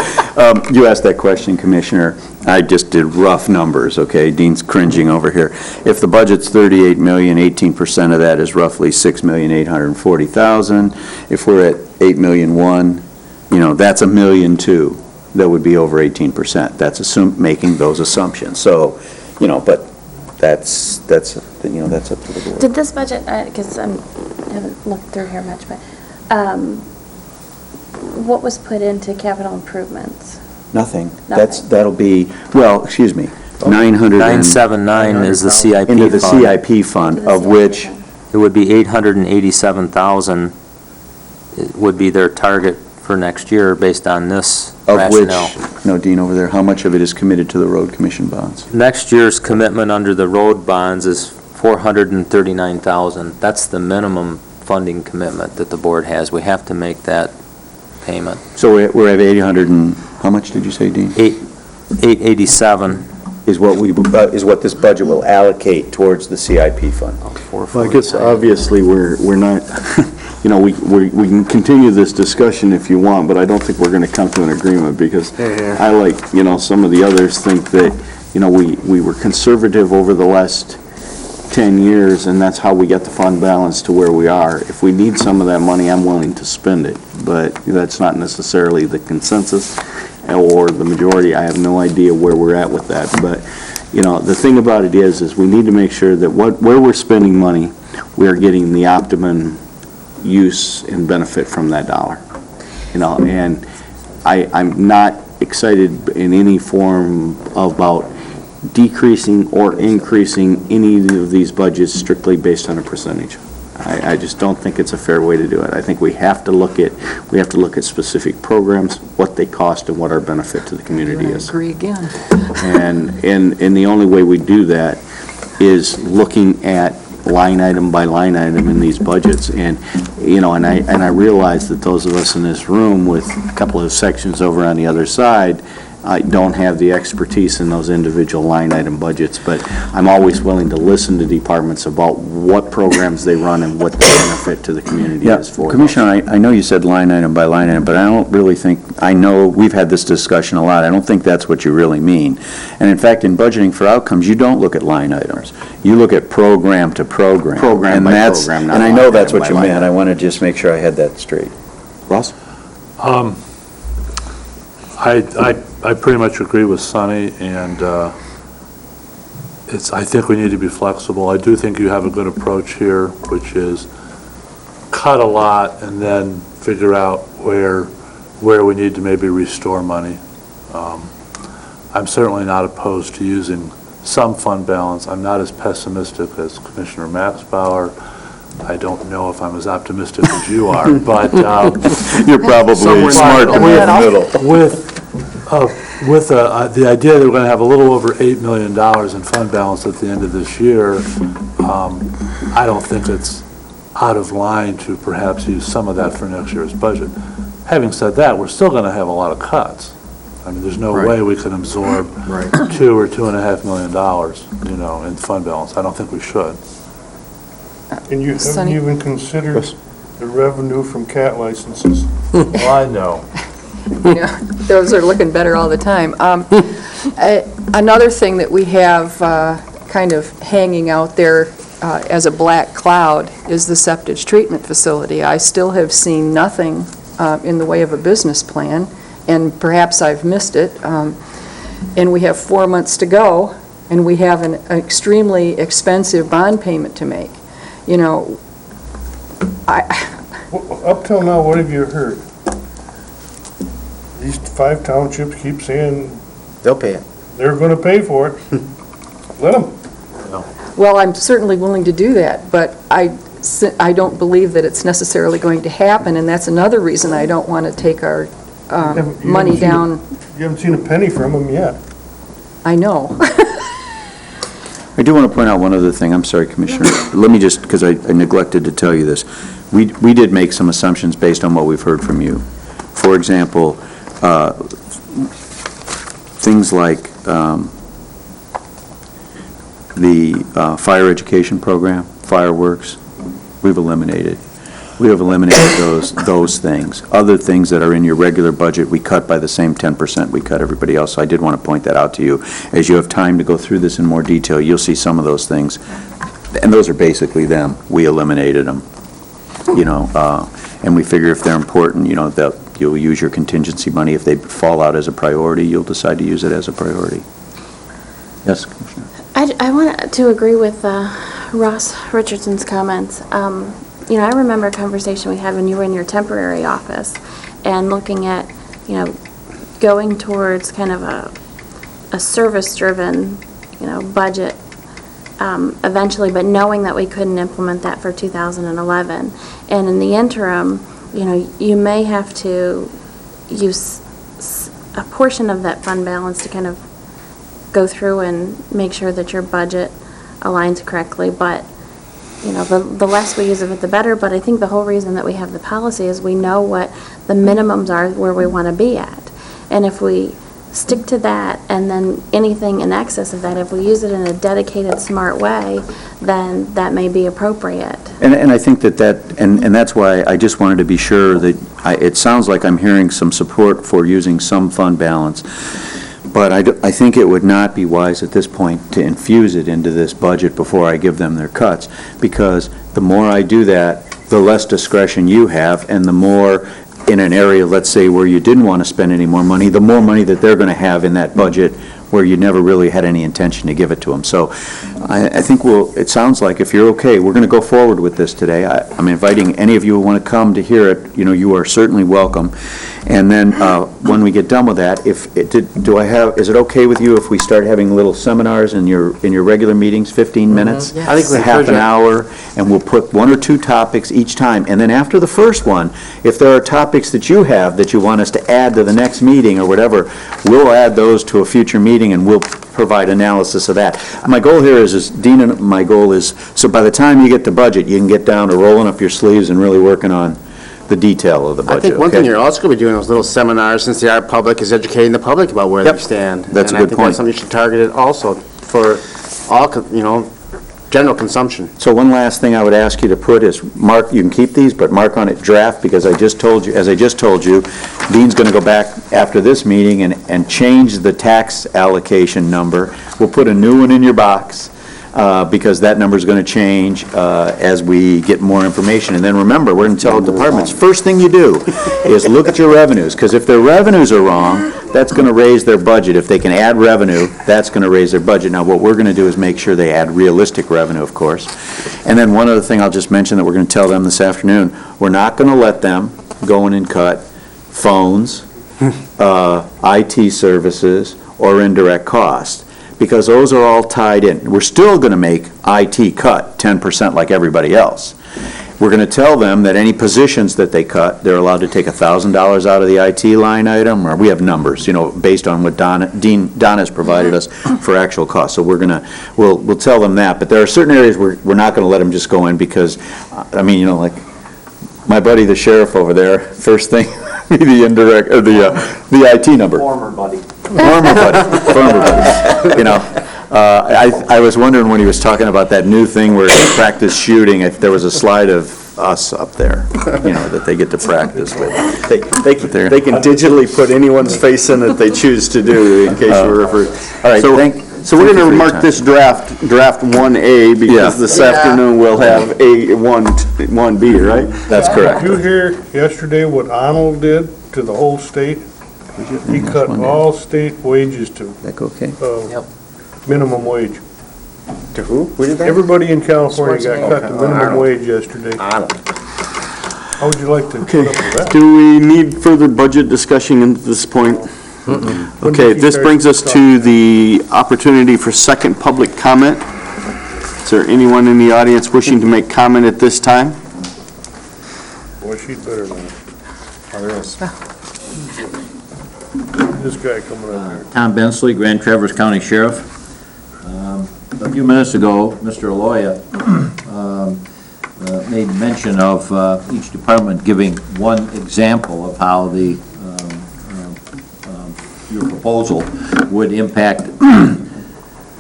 You asked that question, Commissioner. I just did rough numbers, okay? Dean's cringing over here. If the budget's 38 million, 18% of that is roughly 6,840,000. If we're at 8,000,001, you know, that's 1,000,002 that would be over 18%. That's making those assumptions. So, you know, but that's you know, that's up to the board. Did this budget, because I haven't looked through here much, but what was put into capital improvements? Nothing. Nothing. That'll be, well, excuse me, 979 is the CIP fund. into the CIP fund, Into the of CIP which, fund. It would be 887,000 would be their target for next year based on this of rationale. which, no, Dean over there, how much of it is committed to the road commission bonds? Next year's commitment under the road bonds is 439,000. That's the minimum funding commitment that the board has. We have to make that payment. So we're at 800 and, how much did you say, Dean? 887. Is what this budget will allocate towards the CIP fund. Well, I guess obviously we're not, you know, we can continue this discussion if you want, but I don't think we're going to come to an agreement because I, like, you know, some of the others think that, you know, we were conservative over the last 10 years and that's how we got the fund balance to where we are. If we need some of that money, I'm willing to spend it, but that's not necessarily the consensus or the majority. I have no idea where we're at with that, but, you know, the thing about it is we need to make sure that where we're spending money, we are getting the optimum use and benefit from that dollar. You know, and I'm not excited in any form about decreasing or increasing any of these budgets strictly based on a percentage. I just don't think it's a fair way to do it. I think we have to look at specific programs, what they cost, and what our benefit to the community is. I agree again. And the only way we do that is looking at line item by line item in these budgets. And, you know, and I realize that those of us in this room with a couple of sections over on the other side don't have the expertise in those individual line item budgets, but I'm always willing to listen to departments about what programs they run and what the benefit to the community is for them. Commissioner, I know you said line item by line item, but I don't really think, I know we've had this discussion a lot, I don't think that's what you really mean. And in fact, in budgeting for outcomes, you don't look at line items. You look at program to program. Program by program, not and I know line that's item what by you line meant, I item. want to just make sure I had that straight. Ross? I pretty much agree with Sonny, and I think we need to be flexible. I do think you have a good approach here, which is cut a lot and then figure out where where we need to maybe restore money. I'm certainly not opposed to using some fund balance. I'm not as pessimistic as Commissioner Maxbauer. I don't know if I'm as optimistic as you are, but You're probably smart in the middle. With the idea that we're going to have a little over $8 million in fund balance at the end of this year, I don't think it's out of line to perhaps use some of that for next year's budget. Having said that, we're still going to have a lot of cuts. I mean, there's no way we can absorb $2 or $2.5 million, in fund balance. I don't think we should. And you haven't Sonny? even considered the revenue from cat licenses. Well, I know. You know, those are looking better all the time. Another thing that we have kind of hanging out there as a black cloud is the septic treatment facility. I still have seen nothing in the way of a business plan, and perhaps I've missed it. And we have 4 months to go, and we have an extremely expensive bond payment to make. You know, Up till now, what have you heard? These 5 townships keep saying They'll pay it. they're gonna pay for it. Let them. well, I'm certainly willing to do that, but I don't believe that it's necessarily going to happen, and that's another reason I don't want to take our money down. You haven't seen a penny from them yet. I know. I do want to point out one other thing. I'm sorry, Commissioner. Let me just, because I neglected to tell you this. We did make some assumptions based on what we've heard from you. For example, things like the fire education program, fireworks, we've eliminated. We have eliminated those things. Other things that are in your regular budget, we cut by the same 10% we cut everybody else. So I did want to point that out to you. As you have time to go through this in more detail, you'll see some of those things. And those are basically them. We eliminated them. And we figure if they're important, that you'll use your contingency money. If they fall out as a priority, you'll decide to use it as a priority. Yes, Commissioner? I want to agree with Ross Richardson's comments. I remember a conversation we had when you were in your temporary office and looking at, going towards kind of a service-driven, budget eventually, but knowing that we couldn't implement that for 2011. And in the interim, you may have to use a portion of that fund balance to kind of go through and make sure that your budget aligns correctly, but the less we use of it, the better. But I think the whole reason that we have the policy is we know what the minimums are where we want to be at. And if we stick to that, and then anything in excess of that, if we use it in a dedicated, smart way, then that may be appropriate. And I think and that's why I just wanted to be sure that, it sounds like I'm hearing some support for using some fund balance. But I think it would not be wise at this point to infuse it into this budget before I give them their cuts, because the more I do that, the less discretion you have, and the more in an area, let's say, where you didn't want to spend any more money, the more money that they're going to have in that budget where you never really had any intention to give it to them. So I think it sounds like, if you're okay, we're going to go forward with this today. I'm inviting any of you who want to come to hear it. You are certainly welcome. And then when we get done with that, is it okay with you if we start having little seminars in your regular meetings, 15 minutes? I think we're Half an hour, and we'll put 1 or 2 topics each time. And then after the first one, if there are topics that you have that you want us to add to the next meeting or whatever, we'll add those to a future meeting and we'll provide analysis of that. My goal here is Dean, my goal is, so by the time you get to budget, you can get down to rolling up your sleeves and really working on the detail of the budget. I think one okay? thing you're also going to be doing those little seminars, since the art public, is educating the public about where they stand. That's a good And I think point. that's something you should target it also for all, general consumption. So one last thing I would ask you to put is, mark, you can keep these, but mark on it draft, because as I just told you, Dean's going to go back after this meeting and change the tax allocation number. We'll put a new one in your box, because that number's going to change as we get more information. And then remember, we're going to tell departments, first thing you do is look at your revenues, because if their revenues are wrong, that's going to raise their budget. If they can add revenue, that's going to raise their budget. Now, what we're going to do is make sure they add realistic revenue, of course. And then one other thing I'll just mention that we're going to tell them this afternoon, we're not going to let them go in and cut phones, IT services, or indirect cost, because those are all tied in. We're still going to make IT cut 10% like everybody else. We're going to tell them that any positions that they cut, they're allowed to take $1,000 out of the IT line item, or we have numbers, based on what Donna's provided us for actual costs. So we'll tell them that, but there are certain areas we're not going to let them just go in because, like my buddy, the sheriff over there, first thing, the indirect, or the IT number. Former buddy. Former buddy. I was wondering when he was talking about that new thing where they practice shooting, if there was a slide of us up there, that they get to practice with. They can digitally put anyone's face in that they choose to do, in case you're referring. All right, So we're going to mark this draft 1A, because this afternoon we'll have A 1B, right? That's correct. Did you hear yesterday what Arnold did to the whole state? He cut all state wages to That okay? minimum wage. To who? Who did that? Everybody in California got cut to minimum wage yesterday. Arnold. How would you like to put up with that? Do we need further budget discussion at this point? Okay, this brings us to the opportunity for second public comment. Is there anyone in the audience wishing to make comment at this time? Boy, she's better than There is. this guy coming up here. Tom Bensley, Grand Traverse County Sheriff. A few minutes ago, Mr. Aloya made mention of each department giving one example of how your proposal would impact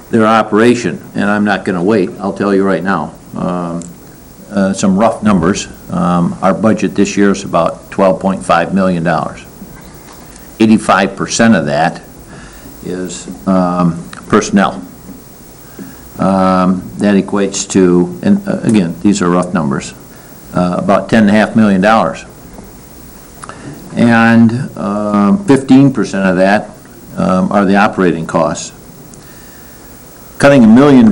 their operation, and I'm not going to wait. I'll tell you right now. Some rough numbers. Our budget this year is about $12.5 million. 85% of that is personnel. That equates to, and again, these are rough numbers, about $10.5 million. And 15% of that are the operating costs. Cutting $1 million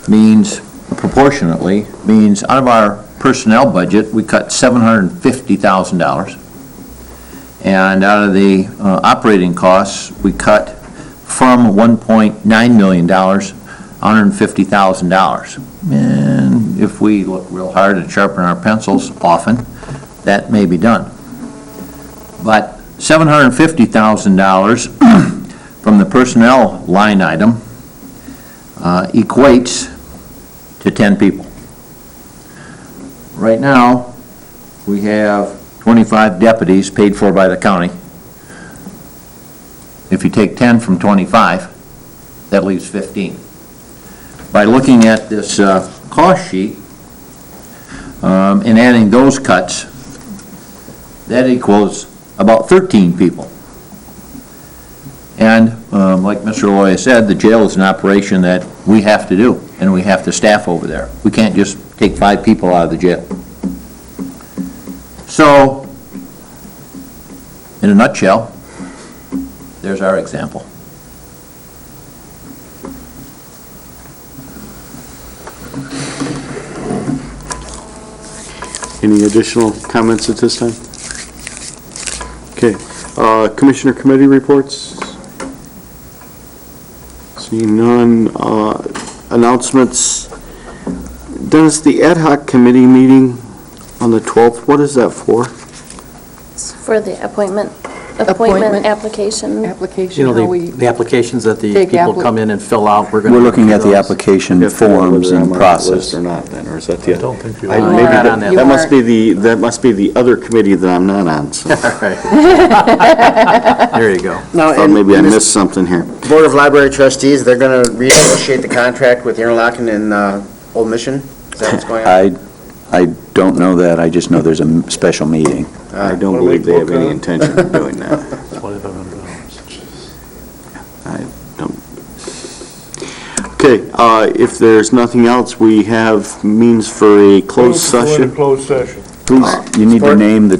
means, proportionately, means out of our personnel budget, we cut $750,000. And out of the operating costs, we cut from $1.9 million, $150,000. And if we look real hard and sharpen our pencils often, that may be done. But $750,000 from the personnel line item equates to 10 people. Right now, we have 25 deputies paid for by the county. If you take 10 from 25, that leaves 15. By looking at this cost sheet and adding those cuts, that equals about 13 people. And like Mr. Aloya said, the jail is an operation that we have to do, and we have to staff over there. We can't just take 5 people out of the jail. So, in a nutshell, there's our example. Any additional comments at this time? Okay, Commissioner Committee reports? Seeing none. Announcements. Does the ad hoc committee meeting on the 12th, what is that for? For the appointment application. Application, how we The applications that the Take people come in and fill out, we're going to... We're looking at the application forms and process. Or not then, or is that the... I don't think you I- are. maybe not that- on that That list. must be the other committee that I'm not on, so There you go. Now, thought and maybe I this missed something here. Board of Library Trustees, they're going to renegotiate the contract with Interlochen and Old Mission? Is that what's going on? I don't know that, I just know there's a special meeting. I don't Wanna believe make they have any book intention of doing that. $2,500. I don't. Okay, if there's nothing else, we have means for a closed Go into session. closed session. Please, you need to Support. name the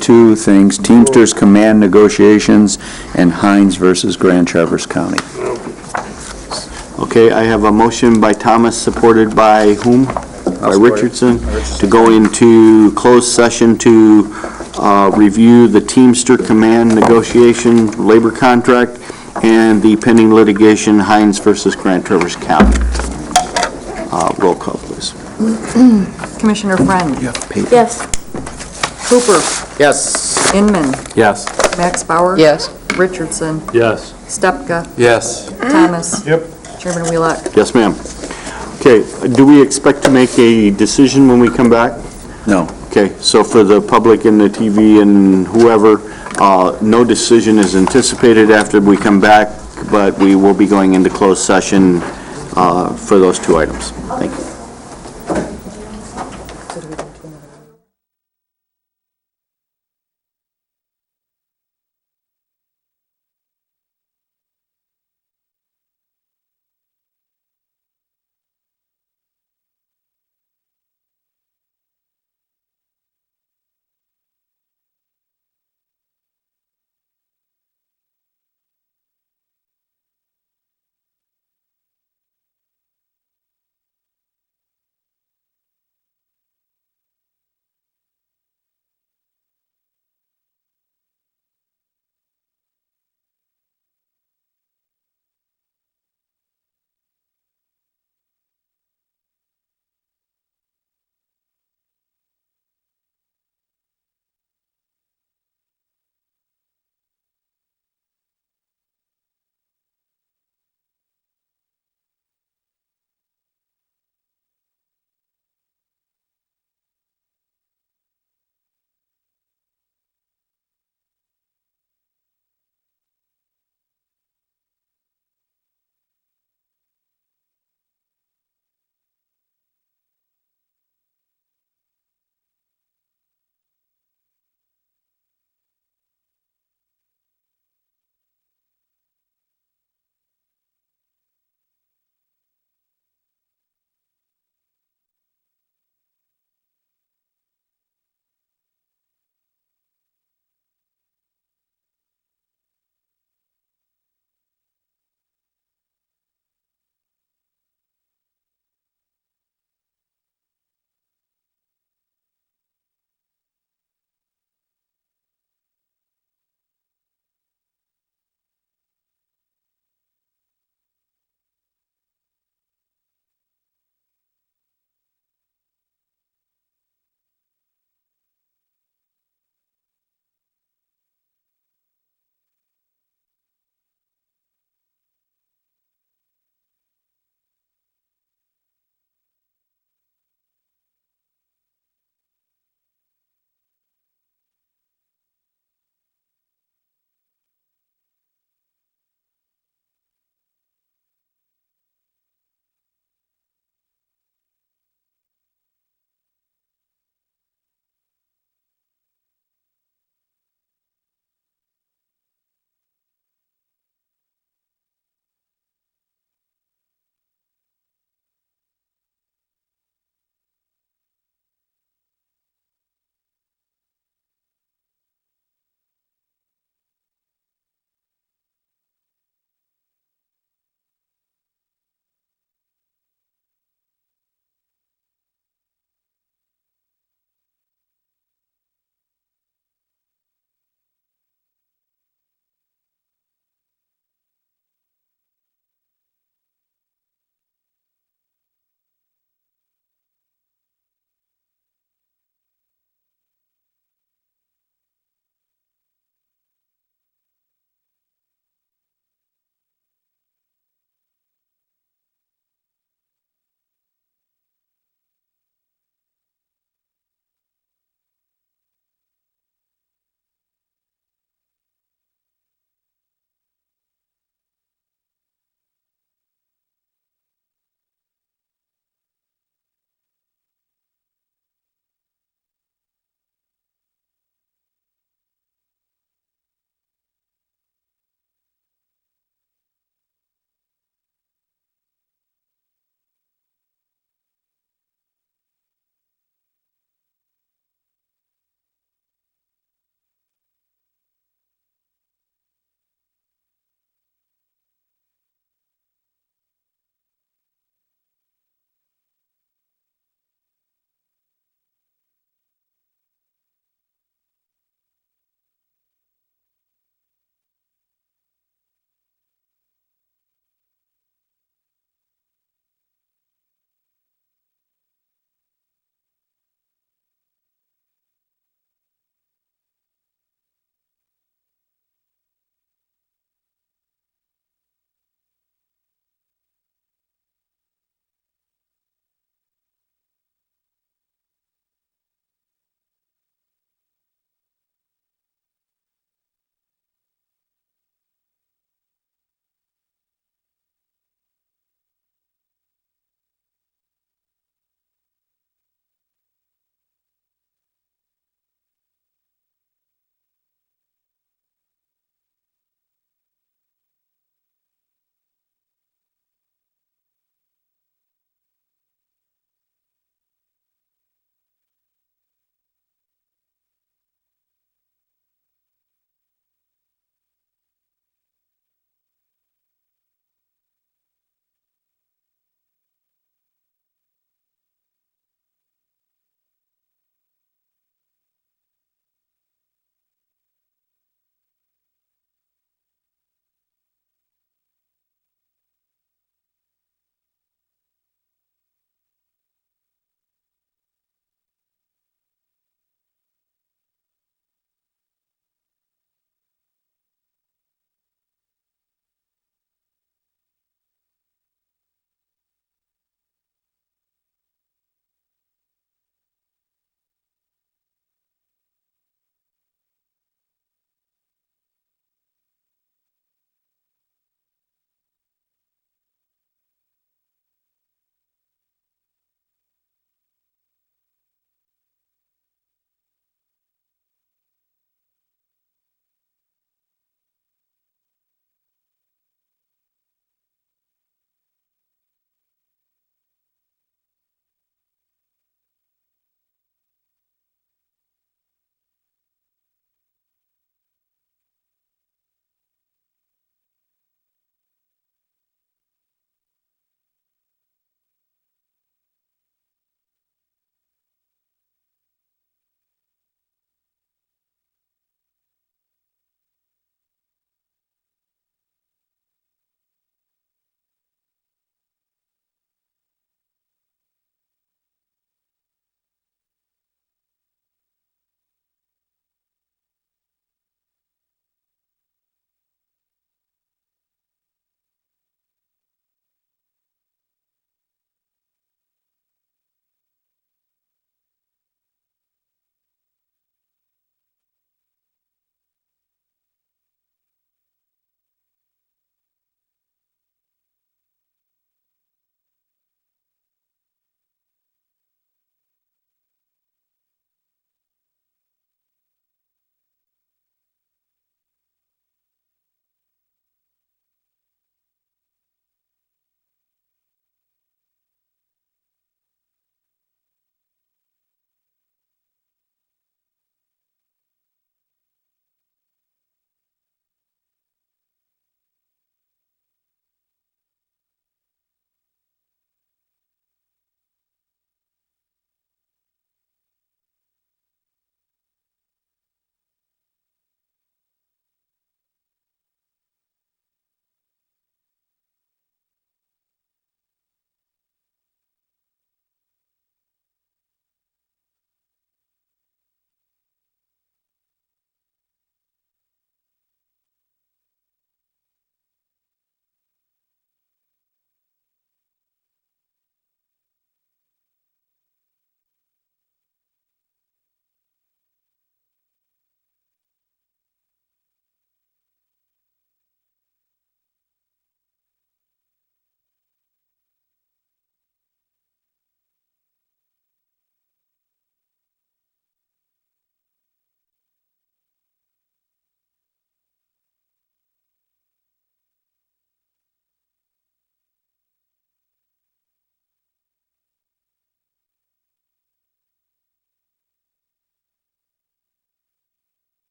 two things, Teamsters Command Negotiations and Hines versus Grand Traverse County. Okay, I have a motion by Thomas, supported by whom? By support it. Richardson, to go into closed session to review the Teamster Command negotiation labor contract, and the pending litigation Hines versus Grand Traverse County. Roll call, please. Commissioner Friend. Yes. Cooper. Yes. Inman. Yes. Max Bauer. Yes. Richardson. Yes. Stepka. Yes. Thomas. Yep. Chairman Wheelock. Yes, ma'am. Okay, do we expect to make a decision when we come back? No. Okay, so for the public and the TV and whoever, no decision is anticipated after we come back, but we will be going into closed session for those two items. Thank you.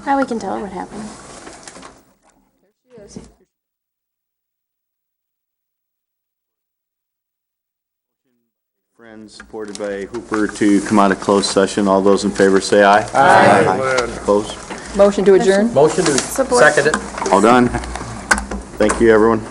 Now we can tell her what happened. Friends, supported by Hooper to come out of closed session. All those in favor say aye. Aye. Opposed? Motion to adjourn? Motion to Support. second it. All done. Thank you, everyone.